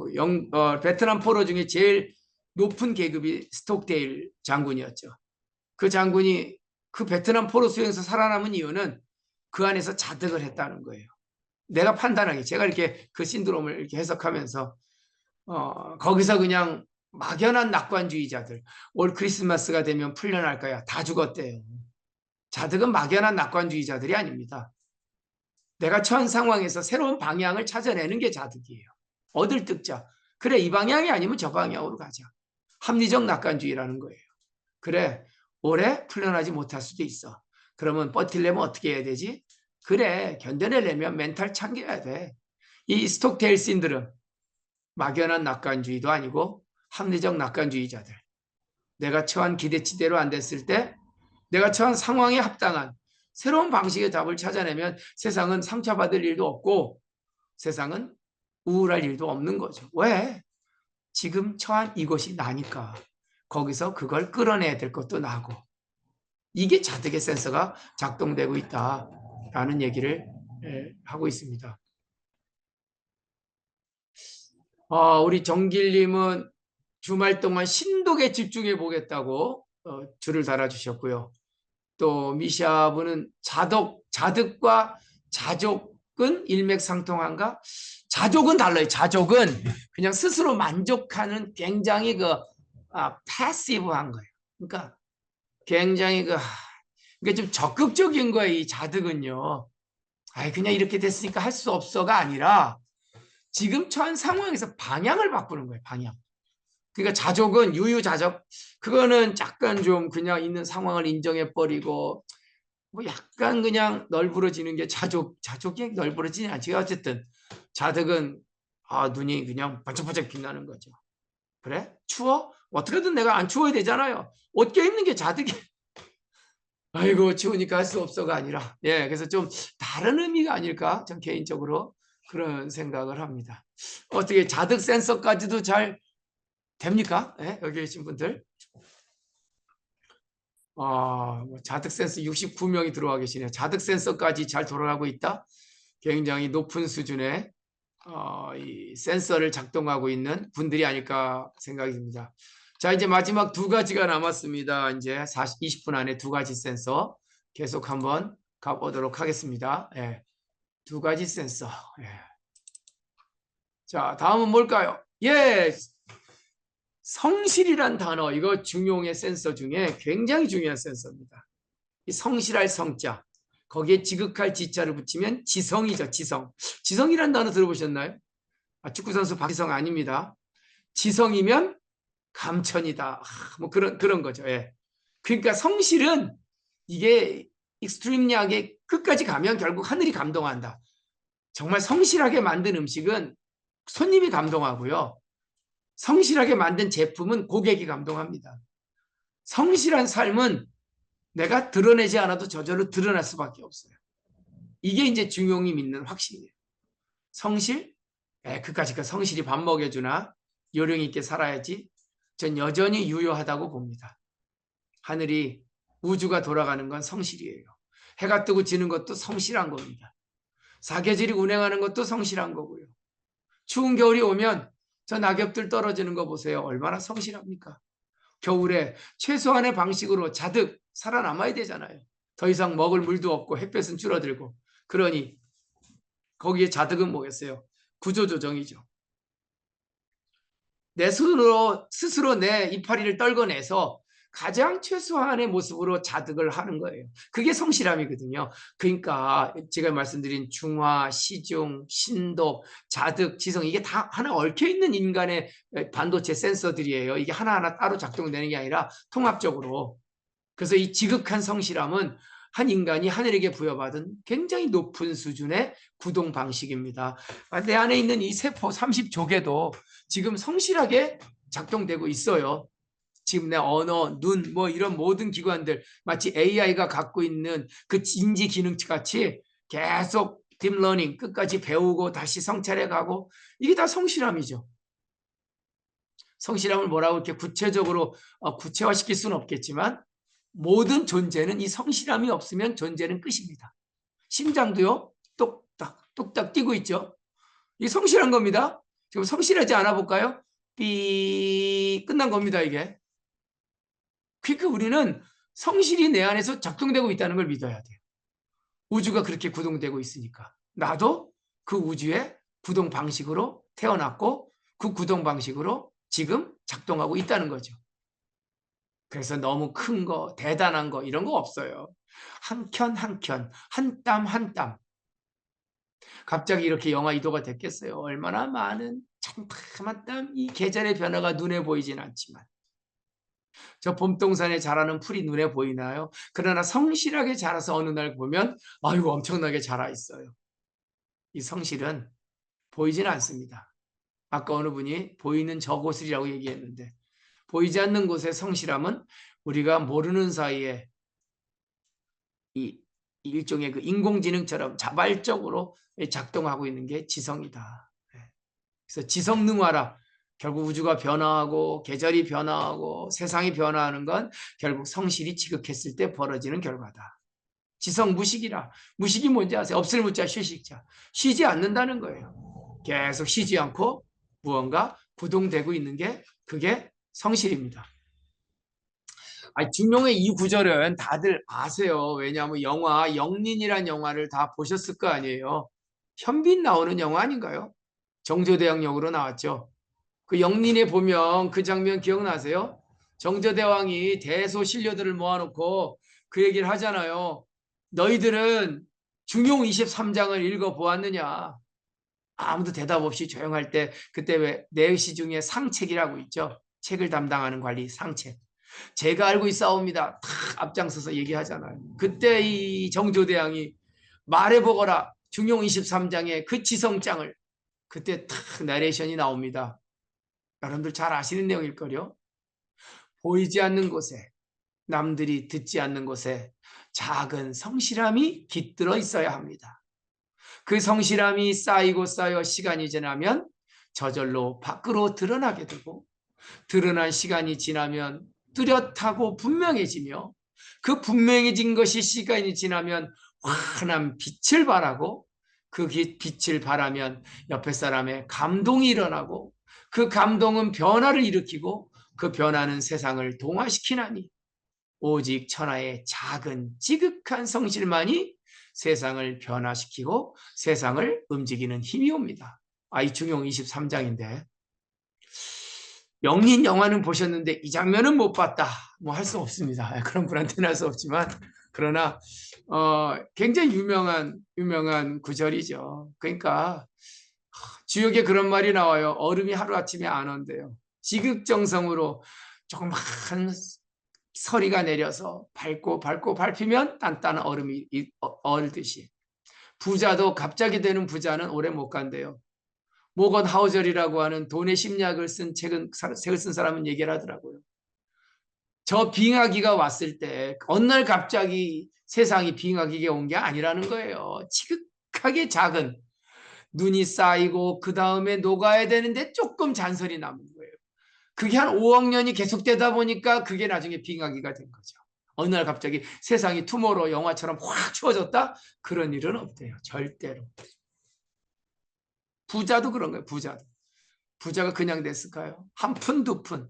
[SPEAKER 1] 베트남 포로 중에 제일 높은 계급이 스톡데일 장군이었죠. 그 장군이 그 베트남 포로 수용에서 살아남은 이유는 그 안에서 자득을 했다는 거예요. 내가 판단하기, 제가 이렇게 그 신드롬을 이렇게 해석하면서 거기서 그냥 막연한 낙관주의자들, 올 크리스마스가 되면 풀려날 거야. 다 죽었대요. 자득은 막연한 낙관주의자들이 아닙니다. 내가 처한 상황에서 새로운 방향을 찾아내는 게 자득이에요. 얻을 득자. 그래, 이 방향이 아니면 저 방향으로 가자. 합리적 낙관주의라는 거예요. 그래, 올해 풀려나지 못할 수도 있어. 그러면 버틸려면 어떻게 해야 되지? 그래, 견뎌내려면 멘탈 챙겨야 돼. 이 스톡데일 신드롬, 막연한 낙관주의도 아니고 합리적 낙관주의자들. 내가 처한 기대치대로 안 됐을 때 내가 처한 상황에 합당한 새로운 방식의 답을 찾아내면 세상은 상처받을 일도 없고 세상은 우울할 일도 없는 거죠. 왜? 지금 처한 이것이 나니까 거기서 그걸 끌어내야 될 것도 나고, 이게 자득의 센서가 작동되고 있다라는 얘기를 하고 있습니다. 우리 정길님은 주말 동안 신독에 집중해 보겠다고 줄을 달아주셨고요. 또 미샤브는 자득과 자족은 일맥상통한가? 자족은 달라요. 자족은 그냥 스스로 만족하는 굉장히 패시브한 거예요. 그러니까 굉장히 그게 좀 적극적인 거예요. 이 자득은요. 그냥 이렇게 됐으니까 할 수 없어가 아니라 지금 처한 상황에서 방향을 바꾸는 거예요. 방향. 그러니까 자족은 유유자적. 그거는 약간 좀 그냥 있는 상황을 인정해 버리고 뭐 약간 그냥 널브러지는 게 자족이 널브러지지 않지. 어쨌든 자득은 눈이 그냥 반짝반짝 빛나는 거죠. 그래? 추워? 어떻게든 내가 안 추워야 되잖아요. 옷 껴입는 게 자득이. 아이고 추우니까 할 수 없어가 아니라 그래서 좀 다른 의미가 아닐까 전 개인적으로 그런 생각을 합니다. 어떻게 자득 센서까지도 잘 됩니까? 여기 계신 분들 뭐 자득 센서 69명이 들어와 계시네요. 자득 센서까지 잘 돌아가고 있다. 굉장히 높은 수준의 이 센서를 작동하고 있는 분들이 아닐까 생각이 듭니다. 자, 이제 마지막 두 가지가 남았습니다. 이제 20분 안에 두 가지 센서 계속 한번 가보도록 하겠습니다. 두 가지 센서. 자, 다음은 뭘까요? 성실이란 단어, 이거 중용의 센서 중에 굉장히 중요한 센서입니다. 이 성실할 성자, 거기에 지극할 지자를 붙이면 지성이죠, 지성. 지성이란 단어 들어보셨나요? 축구선수 박지성 아닙니다. 지성이면 감천이다. 뭐 그런 거죠. 그러니까 성실은 이게 익스트림리하게 끝까지 가면 결국 하늘이 감동한다. 정말 성실하게 만든 음식은 손님이 감동하고요. 성실하게 만든 제품은 고객이 감동합니다. 성실한 삶은 내가 드러내지 않아도 저절로 드러날 수밖에 없어요. 이게 이제 중용이 믿는 확신이에요. 성실? 그까짓 거 성실히 밥 먹여주나 요령 있게 살아야지. 전 여전히 유효하다고 봅니다. 하늘이 우주가 돌아가는 건 성실이에요. 해가 뜨고 지는 것도 성실한 겁니다. 사계절이 운행하는 것도 성실한 거고요. 추운 겨울이 오면 저 낙엽들 떨어지는 거 보세요. 얼마나 성실합니까? 겨울에 최소한의 방식으로 자득 살아남아야 되잖아요. 더 이상 먹을 물도 없고 햇볕은 줄어들고. 그러니 거기에 자득은 뭐겠어요? 구조조정이죠. 내 손으로 스스로 내 이파리를 떨궈내서 가장 최소한의 모습으로 자득을 하는 거예요. 그게 성실함이거든요. 그러니까 제가 말씀드린 중화, 시중, 신독, 자득, 지성 이게 다 하나 얽혀있는 인간의 반도체 센서들이에요. 이게 하나하나 따로 작동되는 게 아니라 통합적으로. 그래서 이 지극한 성실함은 한 인간이 하늘에게 부여받은 굉장히 높은 수준의 구동 방식입니다. 내 안에 있는 이 세포 30조개도 지금 성실하게 작동되고 있어요. 지금 내 언어, 눈, 뭐 이런 모든 기관들 마치 AI가 갖고 있는 그 인지 기능 같이 계속 딥러닝 끝까지 배우고 다시 성찰해가고 이게 다 성실함이죠. 성실함을 뭐라고 이렇게 구체적으로 구체화시킬 수는 없겠지만 모든 존재는 이 성실함이 없으면 존재는 끝입니다. 심장도요 똑딱 뛰고 있죠. 이게 성실한 겁니다. 지금 성실하지 않아 볼까요? 삐 끝난 겁니다. 이게. 그러니까 우리는 성실이 내 안에서 작동되고 있다는 걸 믿어야 돼요. 우주가 그렇게 구동되고 있으니까 나도 그 우주의 구동 방식으로 태어났고 그 구동 방식으로 지금 작동하고 있다는 거죠. 그래서 너무 큰 거, 대단한 거 이런 거 없어요. 한 켠 한 켠, 한 땀 한 땀. 갑자기 이렇게 영하 2도가 됐겠어요. 얼마나 많은 참담한 땀, 이 계절의 변화가 눈에 보이진 않지만 저 봄동산에 자라는 풀이 눈에 보이나요? 그러나 성실하게 자라서 어느 날 보면 아이고 엄청나게 자라 있어요. 이 성실은 보이지는 않습니다. 아까 어느 분이 보이는 저곳이라고 얘기했는데 보이지 않는 곳의 성실함은 우리가 모르는 사이에 이 일종의 그 인공지능처럼 자발적으로 작동하고 있는 게 지성이다. 그래서 지성능화라 결국 우주가 변화하고 계절이 변화하고 세상이 변화하는 건 결국 성실이 지극했을 때 벌어지는 결과다. 지성무식이라. 무식이 뭔지 아세요? 없을 무자 휴식자. 쉬지 않는다는 거예요. 계속 쉬지 않고 무언가 구동되고 있는 게 그게 성실입니다. 중용의 이 구절은 다들 아세요. 왜냐하면 영화 영린이란 영화를 다 보셨을 거 아니에요. 현빈 나오는 영화 아닌가요? 정조대왕 역으로 나왔죠. 그 영린에 보면 그 장면 기억나세요? 정조대왕이 대소신료들을 모아놓고 그 얘기를 하잖아요. 너희들은 중용 23장을 읽어보았느냐? 아무도 대답 없이 조용할 때 그때 왜 내시 중에 상책이라고 있죠. 책을 담당하는 관리 상책. 제가 알고 있사옵니다. 탁 앞장서서 얘기하잖아요. 그때 이 정조대왕이 말해보거라. 중용 23장의 그 지성장을 그때 탁 나레이션이 나옵니다. 여러분들 잘 아시는 내용일걸요. 보이지 않는 곳에, 남들이 듣지 않는 곳에 작은 성실함이 깃들어 있어야 합니다. 그 성실함이 쌓이고 쌓여 시간이 지나면 저절로 밖으로 드러나게 되고, 드러난 시간이 지나면 뚜렷하고 분명해지며, 그 분명해진 것이 시간이 지나면 환한 빛을 발하고, 그 빛을 발하면 옆에 사람의 감동이 일어나고, 그 감동은 변화를 일으키고, 그 변화는 세상을 동화시키나니 오직 천하의 작은 지극한 성실만이 세상을 변화시키고 세상을 움직이는 힘이 옵니다. 이중용 23장인데 영린 영화는 보셨는데 이 장면은 못 봤다. 뭐 할 수 없습니다. 그런 분한테는 할 수 없지만 그러나 굉장히 유명한 구절이죠. 그러니까 주역에 그런 말이 나와요. 얼음이 하루아침에 안 온대요. 지극정성으로 조그만 서리가 내려서 밟고 밟히면 단단한 얼음이 얼듯이, 부자도 갑자기 되는 부자는 오래 못 간대요. 모건 하우절이라고 하는 돈의 심리학을 쓴 책을 쓴 사람은 얘기를 하더라고요. 저 빙하기가 왔을 때 어느 날 갑자기 세상이 빙하기가 온 게 아니라는 거예요. 지극하게 작은 눈이 쌓이고 그 다음에 녹아야 되는데 조금 잔설이 남은 거예요. 그게 한 5억 년이 계속되다 보니까 그게 나중에 빙하기가 된 거죠. 어느 날 갑자기 세상이 투모로우 영화처럼 확 추워졌다? 그런 일은 없대요. 절대로. 부자도 그런 거예요. 부자가 그냥 됐을까요? 한 푼, 두 푼.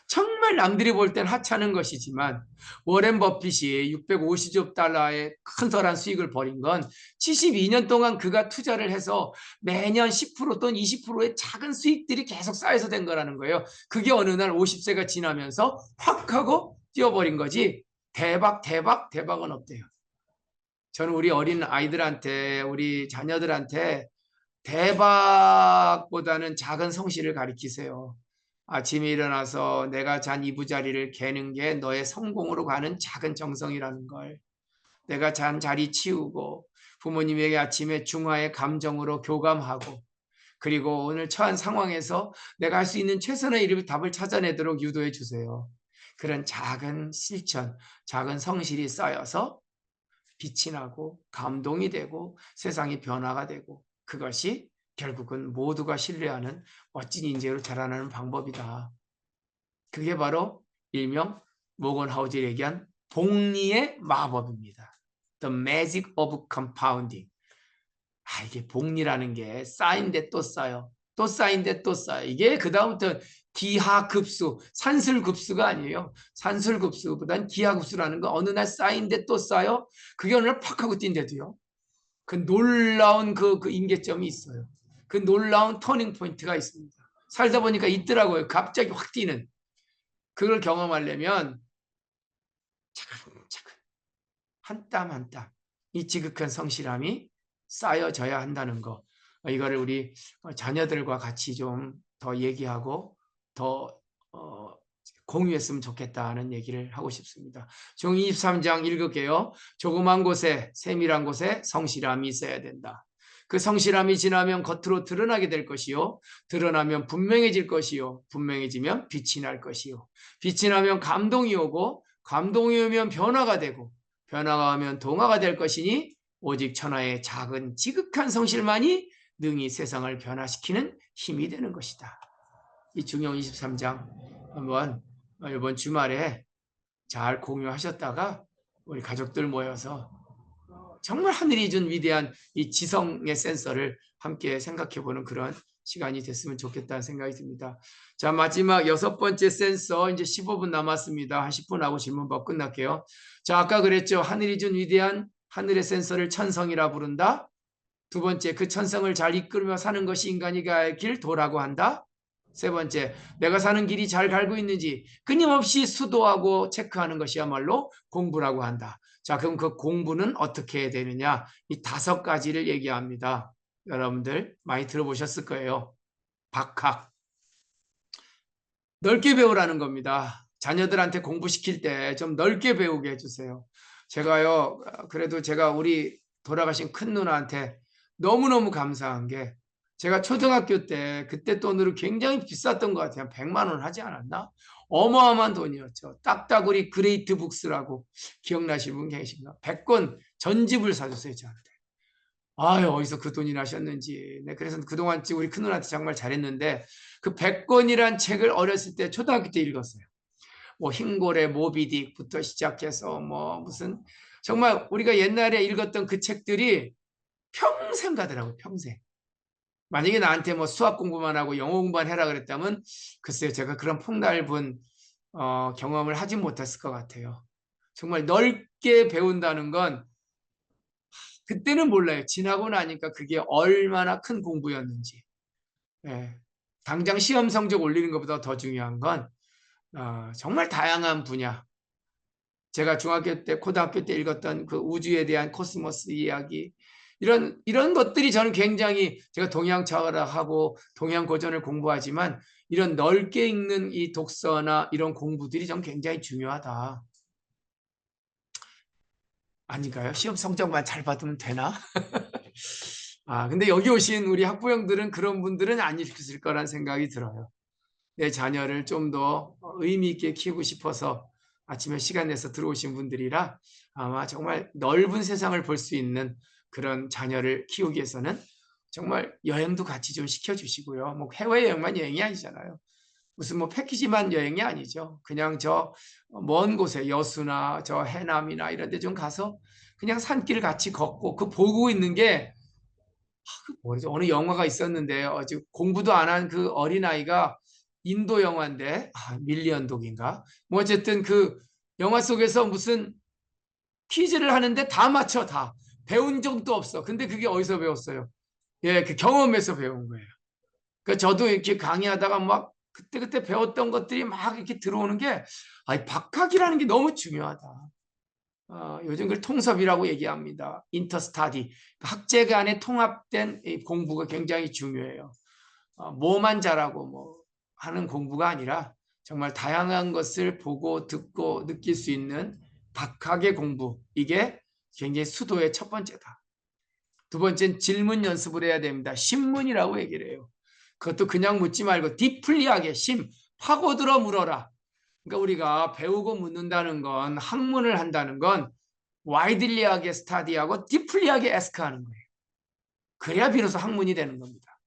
[SPEAKER 1] 정말 남들이 볼 땐 하찮은 것이지만 워렌 버핏이 650조 달러의 큰설한 수익을 벌인 건 72년 동안 그가 투자를 해서 매년 10% 또는 20%의 작은 수익들이 계속 쌓여서 된 거라는 거예요. 그게 어느 날 50세가 지나면서 확 하고 뛰어버린 거지. 대박은 없대요. 저는 우리 어린 아이들한테, 우리 자녀들한테 대박보다는 작은 성실을 가르치세요. 아침에 일어나서 내가 잔 이부자리를 개는 게 너의 성공으로 가는 작은 정성이라는 걸, 내가 잔 자리 치우고 부모님에게 아침에 중화의 감정으로 교감하고, 그리고 오늘 처한 상황에서 내가 할 수 있는 최선의 답을 찾아내도록 유도해 주세요. 그런 작은 실천, 작은 성실이 쌓여서 빛이 나고 감동이 되고 세상이 변화가 되고, 그것이 결국은 모두가 신뢰하는 멋진 인재로 자라나는 방법이다. 그게 바로 일명 모건 하우젤이 얘기한 복리의 마법입니다. The magic of compounding. 이게 복리라는 게 쌓인데 또 쌓여, 또 쌓인데 또 쌓여. 이게 그 다음부터 기하급수, 산술급수가 아니에요. 산술급수보단 기하급수라는 거, 어느 날 쌓인데 또 쌓여. 그게 어느 날 팍 하고 뛴대도요. 그 놀라운 그 임계점이 있어요. 그 놀라운 터닝 포인트가 있습니다. 살다 보니까 있더라고요. 갑자기 확 뛰는. 그걸 경험하려면 차근차근 한 땀 한 땀 이 지극한 성실함이 쌓여져야 한다는 거, 이거를 우리 자녀들과 같이 좀 더 얘기하고 더 공유했으면 좋겠다는 얘기를 하고 싶습니다. 종 23장 읽을게요. 조그만 곳에, 세밀한 곳에 성실함이 있어야 된다. 그 성실함이 지나면 겉으로 드러나게 될 것이요, 드러나면 분명해질 것이요, 분명해지면 빛이 날 것이요, 빛이 나면 감동이 오고, 감동이 오면 변화가 되고, 변화가 오면 동화가 될 것이니 오직 천하의 작은 지극한 성실만이 능히 세상을 변화시키는 힘이 되는 것이다. 이 중용 23장 한번 이번 주말에 잘 공유하셨다가 우리 가족들 모여서 정말 하늘이 준 위대한 이 지성의 센서를 함께 생각해보는 그런 시간이 됐으면 좋겠다는 생각이 듭니다. 자, 마지막 6번째 센서, 이제 15분 남았습니다. 한 10분 하고 질문받고 끝날게요. 자, 아까 그랬죠. 하늘이 준 위대한 하늘의 센서를 천성이라 부른다. 두 번째, 그 천성을 잘 이끌며 사는 것이 인간이 갈 길 도라고 한다. 세 번째, 내가 사는 길이 잘 갈고 있는지 끊임없이 수도하고 체크하는 것이야말로 공부라고 한다. 자, 그럼 그 공부는 어떻게 해야 되느냐? 이 5가지를 얘기합니다. 여러분들 많이 들어보셨을 거예요. 박학. 넓게 배우라는 겁니다. 자녀들한테 공부시킬 때 좀 넓게 배우게 해주세요. 제가요, 그래도 제가 우리 돌아가신 큰 누나한테 너무너무 감사한 게 제가 초등학교 때 그때 돈으로 굉장히 비쌌던 것 같아요. 100만 원 하지 않았나? 어마어마한 돈이었죠. 딱따구리 그레이트 북스라고 기억나시는 분 계신가? 100권 전집을 사줬어요, 저한테. 아유, 어디서 그 돈이 나셨는지. 네, 그래서 그동안 우리 큰 누나한테 정말 잘했는데 그 100권이란 책을 어렸을 때 초등학교 때 읽었어요. 뭐 흰고래 모비딕부터 시작해서 뭐 무슨 정말 우리가 옛날에 읽었던 그 책들이 평생 가더라고요. 평생. 만약에 나한테 뭐 수학 공부만 하고 영어 공부만 해라 그랬다면 글쎄요, 제가 그런 폭넓은 경험을 하지 못했을 것 같아요. 정말 넓게 배운다는 건 그때는 몰라요. 지나고 나니까 그게 얼마나 큰 공부였는지. 예. 당장 시험 성적 올리는 것보다 더 중요한 건 정말 다양한 분야. 제가 중학교 때, 고등학교 때 읽었던 그 우주에 대한 코스모스 이야기, 이런 것들이 저는 굉장히, 제가 동양 철학하고 동양 고전을 공부하지만 이런 넓게 읽는 이 독서나 이런 공부들이 전 굉장히 중요하다. 아닌가요? 시험 성적만 잘 받으면 되나? 근데 여기 오신 우리 학부형들은 그런 분들은 아니실 거란 생각이 들어요. 내 자녀를 좀 더 의미 있게 키우고 싶어서 아침에 시간 내서 들어오신 분들이라 아마 정말 넓은 세상을 볼 수 있는 그런 자녀를 키우기 위해서는 정말 여행도 같이 좀 시켜주시고요. 뭐 해외여행만 여행이 아니잖아요. 무슨 뭐 패키지만 여행이 아니죠. 그냥 저 먼 곳에 여수나 저 해남이나 이런 데 좀 가서 그냥 산길 같이 걷고 그 보고 있는 게 뭐죠? 어느 영화가 있었는데 지금 공부도 안 한 그 어린아이가 인도 영화인데 밀리언독인가? 뭐 어쨌든 그 영화 속에서 무슨 퀴즈를 하는데 다 맞춰 다. 배운 적도 없어. 근데 그게 어디서 배웠어요? 예, 그 경험에서 배운 거예요. 그러니까 저도 이렇게 강의하다가 막 그때그때 배웠던 것들이 막 이렇게 들어오는 게 박학이라는 게 너무 중요하다. 요즘 그걸 통섭이라고 얘기합니다. 인터스타디. 학제 간의 통합된 공부가 굉장히 중요해요. 뭐만 잘하고 뭐 하는 공부가 아니라 정말 다양한 것을 보고 듣고 느낄 수 있는 박학의 공부. 이게 굉장히 수도의 첫 번째다. 두 번째는 질문 연습을 해야 됩니다. 신문이라고 얘기를 해요. 그것도 그냥 묻지 말고 디플리하게 파고들어 물어라. 그러니까 우리가 배우고 묻는다는 건 학문을 한다는 건 와이들리하게 스타디하고 디플리하게 에스크하는 거예요. 그래야 비로소 학문이 되는 겁니다.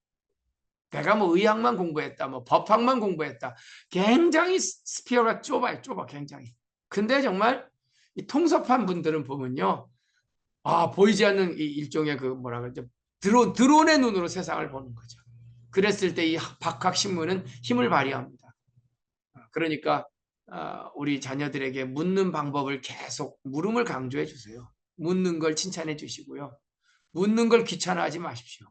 [SPEAKER 1] 내가 뭐 의학만 공부했다, 뭐 법학만 공부했다. 굉장히 스피어가 좁아요, 좁아 굉장히. 근데 정말 이 통섭한 분들은 보면요, 보이지 않는 이 일종의 그 뭐라 그러죠, 드론의 눈으로 세상을 보는 거죠. 그랬을 때 이 박학 신문은 힘을 발휘합니다. 그러니까 우리 자녀들에게 묻는 방법을 계속 물음을 강조해 주세요. 묻는 걸 칭찬해 주시고요. 묻는 걸 귀찮아하지 마십시오.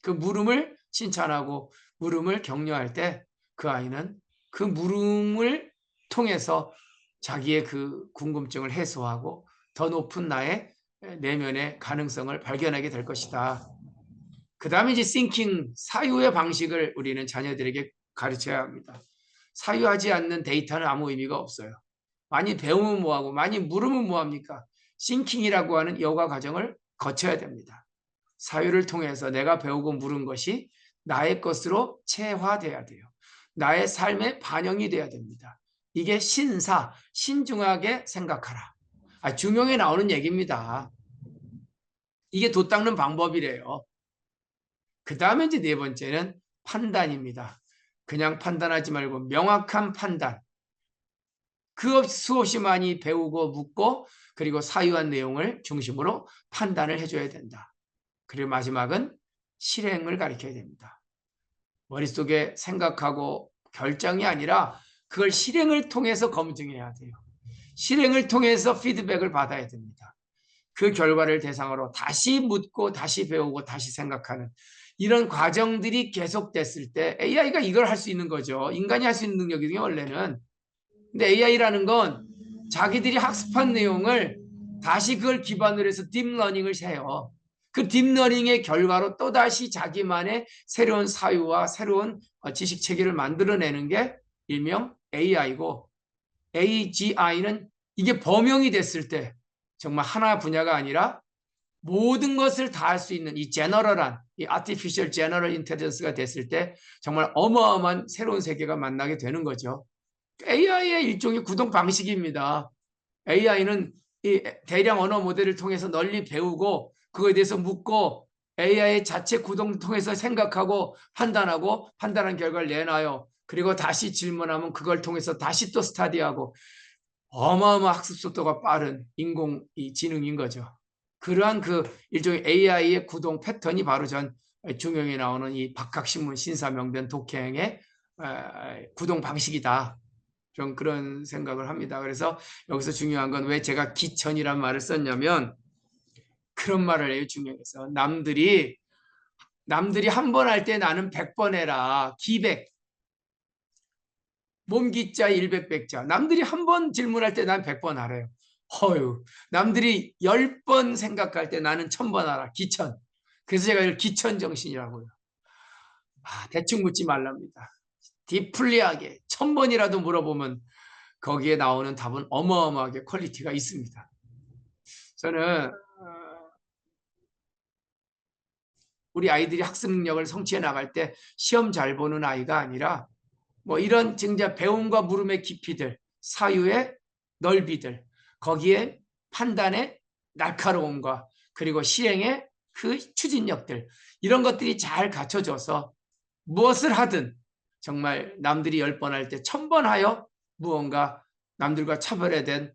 [SPEAKER 1] 그 물음을 칭찬하고 물음을 격려할 때 그 아이는 그 물음을 통해서 자기의 그 궁금증을 해소하고 더 높은 나의 내면의 가능성을 발견하게 될 것이다. 그 다음에 이제 thinking, 사유의 방식을 우리는 자녀들에게 가르쳐야 합니다. 사유하지 않는 데이터는 아무 의미가 없어요. 많이 배우면 뭐하고 많이 물으면 뭐합니까? thinking이라고 하는 여과 과정을 거쳐야 됩니다. 사유를 통해서 내가 배우고 물은 것이 나의 것으로 체화돼야 돼요. 나의 삶에 반영이 돼야 됩니다. 이게 신중하게 생각하라. 중용에 나오는 얘기입니다. 이게 돛 닦는 방법이래요. 그 다음에 이제 네 번째는 판단입니다. 그냥 판단하지 말고 명확한 판단. 그 수없이 많이 배우고 묻고 그리고 사유한 내용을 중심으로 판단을 해줘야 된다. 그리고 마지막은 실행을 가르쳐야 됩니다. 머릿속에 생각하고 결정이 아니라 그걸 실행을 통해서 검증해야 돼요. 실행을 통해서 피드백을 받아야 됩니다. 그 결과를 대상으로 다시 묻고 다시 배우고 다시 생각하는 이런 과정들이 계속됐을 때 AI가 이걸 할 수 있는 거죠. 인간이 할 수 있는 능력이거든요, 원래는. 근데 AI라는 건 자기들이 학습한 내용을 다시 그걸 기반으로 해서 딥러닝을 해요. 그 딥러닝의 결과로 또다시 자기만의 새로운 사유와 새로운 지식 체계를 만들어내는 게 일명 AI고, AGI는 이게 범용이 됐을 때 정말 하나 분야가 아니라 모든 것을 다 할 수 있는 이 제너럴한 이 아티피셜 제너럴 인텔리전스가 됐을 때 정말 어마어마한 새로운 세계가 만나게 되는 거죠. AI의 일종의 구동 방식입니다. AI는 이 대량 언어 모델을 통해서 널리 배우고 그거에 대해서 묻고 AI 자체 구동을 통해서 생각하고 판단하고 판단한 결과를 내놔요. 그리고 다시 질문하면 그걸 통해서 다시 또 스타디하고 어마어마한 학습 속도가 빠른 인공지능인 거죠. 그러한 그 일종의 AI의 구동 패턴이 바로 전 중용에 나오는 이 박학신문 신사명변 독해행의 구동 방식이다. 좀 그런 생각을 합니다. 그래서 여기서 중요한 건 왜 제가 기천이란 말을 썼냐면 그런 말을 해요. 중용에서 남들이 한 번 할 때 나는 100번 해라. 기백. 몸기자 일백백자. 남들이 한 번 질문할 때 난 100번 하래요. 허유. 남들이 10번 생각할 때 나는 1000번 하라. 기천. 그래서 제가 이걸 기천 정신이라고요. 대충 묻지 말랍니다. 디플리하게 1000번이라도 물어보면 거기에 나오는 답은 어마어마하게 퀄리티가 있습니다. 저는 우리 아이들이 학습 능력을 성취해 나갈 때 시험 잘 보는 아이가 아니라 뭐 이런 진짜 배움과 물음의 깊이들, 사유의 넓이들, 거기에 판단의 날카로움과 그리고 실행의 그 추진력들, 이런 것들이 잘 갖춰져서 무엇을 하든 정말 남들이 10번 할 때 1000번 하여 무언가 남들과 차별화된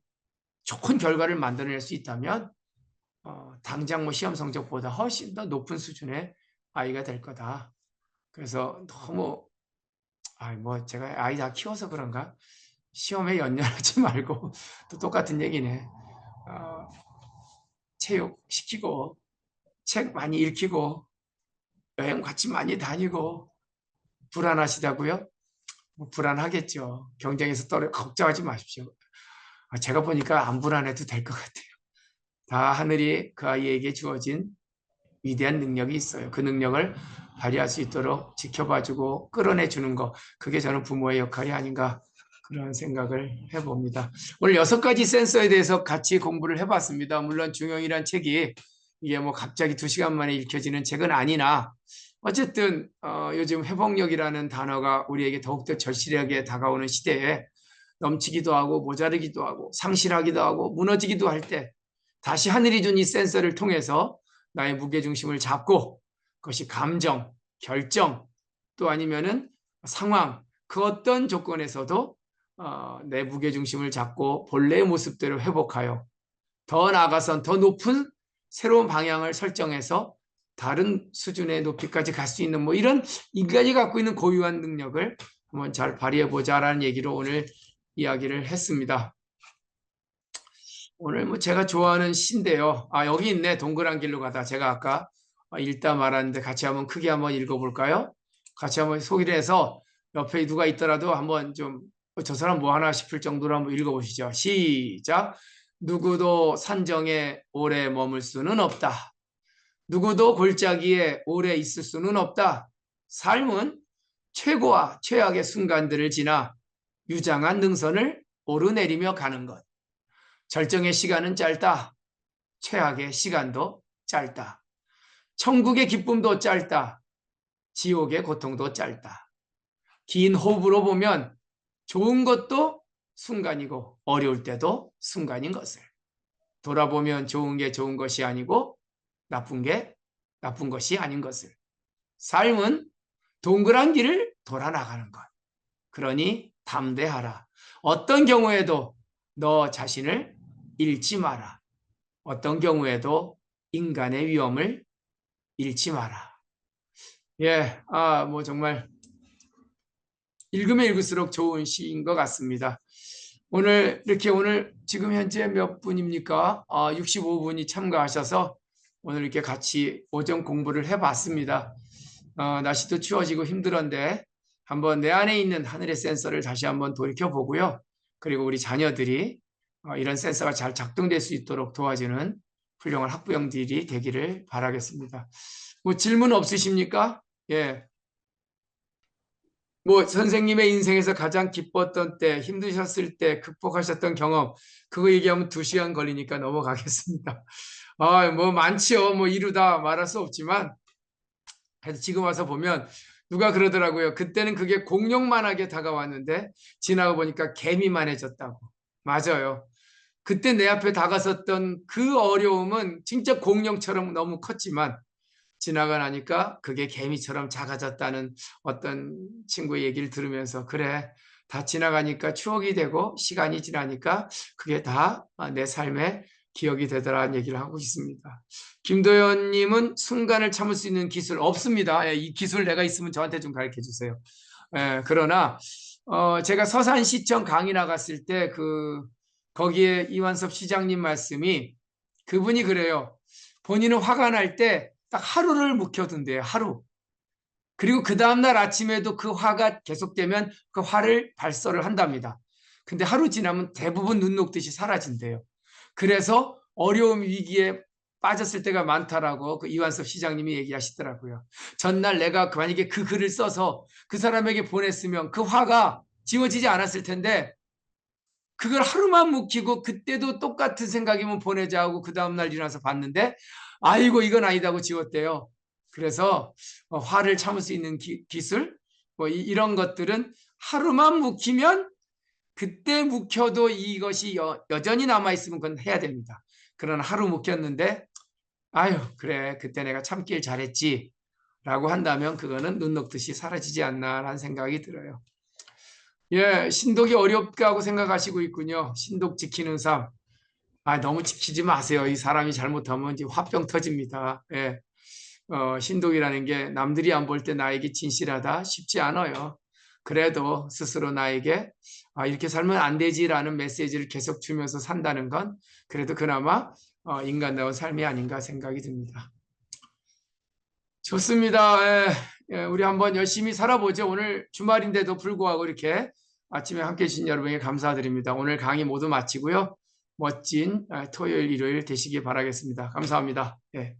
[SPEAKER 1] 좋은 결과를 만들어낼 수 있다면 당장 뭐 시험 성적보다 훨씬 더 높은 수준의 아이가 될 거다. 그래서 너무 뭐 제가 아이 다 키워서 그런가? 시험에 연연하지 말고 또 똑같은 얘기네. 체육 시키고 책 많이 읽히고 여행 같이 많이 다니고. 불안하시다고요? 뭐 불안하겠죠. 경쟁에서 걱정하지 마십시오. 제가 보니까 안 불안해도 될 것 같아요. 다 하늘이 그 아이에게 주어진 위대한 능력이 있어요. 그 능력을 발휘할 수 있도록 지켜봐주고 끌어내주는 거, 그게 저는 부모의 역할이 아닌가 그런 생각을 해봅니다. 오늘 6가지 센서에 대해서 같이 공부를 해봤습니다. 물론 중용이란 책이 이게 뭐 갑자기 2시간 만에 읽혀지는 책은 아니나 어쨌든 요즘 회복력이라는 단어가 우리에게 더욱더 절실하게 다가오는 시대에 넘치기도 하고 모자르기도 하고 상실하기도 하고 무너지기도 할 때 다시 하늘이 준 이 센서를 통해서 나의 무게중심을 잡고 그것이 감정, 결정 또 아니면은 상황 그 어떤 조건에서도 내 무게중심을 잡고 본래의 모습대로 회복하여 더 나아가선 더 높은 새로운 방향을 설정해서 다른 수준의 높이까지 갈 수 있는 뭐 이런 인간이 갖고 있는 고유한 능력을 한번 잘 발휘해 보자라는 얘기로 오늘 이야기를 했습니다. 오늘 뭐 제가 좋아하는 시인데요. 여기 있네. 동그란 길로 가다. 제가 아까 읽다 말았는데 같이 한번 크게 한번 읽어볼까요? 같이 한번 소개를 해서 옆에 누가 있더라도 한번 좀 저 사람 뭐 하나 싶을 정도로 한번 읽어보시죠. 시작. 누구도 산정에 오래 머물 수는 없다. 누구도 골짜기에 오래 있을 수는 없다. 삶은 최고와 최악의 순간들을 지나 유장한 능선을 오르내리며 가는 것. 절정의 시간은 짧다. 최악의 시간도 짧다. 천국의 기쁨도 짧다. 지옥의 고통도 짧다. 긴 호흡으로 보면 좋은 것도 순간이고 어려울 때도 순간인 것을. 돌아보면 좋은 게 좋은 것이 아니고 나쁜 게 나쁜 것이 아닌 것을. 삶은 동그란 길을 돌아 나가는 것. 그러니 담대하라. 어떤 경우에도 너 자신을 잃지 마라. 어떤 경우에도 인간의 위험을 잃지 마라. 예, 뭐 정말 읽으면 읽을수록 좋은 시인 것 같습니다. 오늘 지금 현재 몇 분입니까? 65분이 참가하셔서 오늘 이렇게 같이 오전 공부를 해봤습니다. 날씨도 추워지고 힘들었는데 한번 내 안에 있는 하늘의 센서를 다시 한번 돌이켜보고요. 그리고 우리 자녀들이 이런 센서가 잘 작동될 수 있도록 도와주는 훌륭한 학부형들이 되기를 바라겠습니다. 뭐 질문 없으십니까? 예. 뭐 선생님의 인생에서 가장 기뻤던 때, 힘드셨을 때, 극복하셨던 경험, 그거 얘기하면 2시간 걸리니까 넘어가겠습니다. 뭐 많지요. 뭐 이루다 말할 수 없지만, 그래서 지금 와서 보면 누가 그러더라고요. 그때는 그게 공룡만하게 다가왔는데 지나고 보니까 개미만해졌다고. 맞아요. 그때 내 앞에 다가섰던 그 어려움은 진짜 공룡처럼 너무 컸지만 지나가 나니까 그게 개미처럼 작아졌다는 어떤 친구의 얘기를 들으면서, 그래, 다 지나가니까 추억이 되고 시간이 지나니까 그게 다 내 삶의 기억이 되더라는 얘기를 하고 있습니다. 김도현님은 순간을 참을 수 있는 기술 없습니다. 예, 이 기술 내가 있으면 저한테 좀 가르쳐 주세요. 예, 그러나 제가 서산시청 강의 나갔을 때 거기에 이완섭 시장님 말씀이, 그분이 그래요. 본인은 화가 날 때 딱 하루를 묵혀둔대요. 하루. 그리고 그 다음날 아침에도 그 화가 계속되면 그 화를 발설을 한답니다. 근데 하루 지나면 대부분 눈 녹듯이 사라진대요. 그래서 어려움 위기에 빠졌을 때가 많다라고 그 이완섭 시장님이 얘기하시더라고요. 전날 내가 만약에 그 글을 써서 그 사람에게 보냈으면 그 화가 지워지지 않았을 텐데, 그걸 하루만 묵히고 그때도 똑같은 생각이면 보내자 하고 그 다음날 일어나서 봤는데, 아이고 이건 아니다고 지웠대요. 그래서 화를 참을 수 있는 기술, 뭐 이런 것들은 하루만 묵히면, 그때 묵혀도 이것이 여전히 남아있으면 그건 해야 됩니다. 그러나 하루 묵혔는데 아유 그래 그때 내가 참길 잘했지 라고 한다면 그거는 눈 녹듯이 사라지지 않나라는 생각이 들어요. 예, 신독이 어렵다고 생각하시고 있군요. 신독 지키는 삶. 너무 지키지 마세요. 이 사람이 잘못하면 이제 화병 터집니다. 예, 신독이라는 게 남들이 안 볼 때 나에게 진실하다 쉽지 않아요. 그래도 스스로 나에게 이렇게 살면 안 되지라는 메시지를 계속 주면서 산다는 건 그래도 그나마 인간다운 삶이 아닌가 생각이 듭니다. 좋습니다. 우리 한번 열심히 살아보죠. 오늘 주말인데도 불구하고 이렇게 아침에 함께해 주신 여러분에게 감사드립니다. 오늘 강의 모두 마치고요. 멋진 토요일, 일요일 되시기 바라겠습니다. 감사합니다. 예.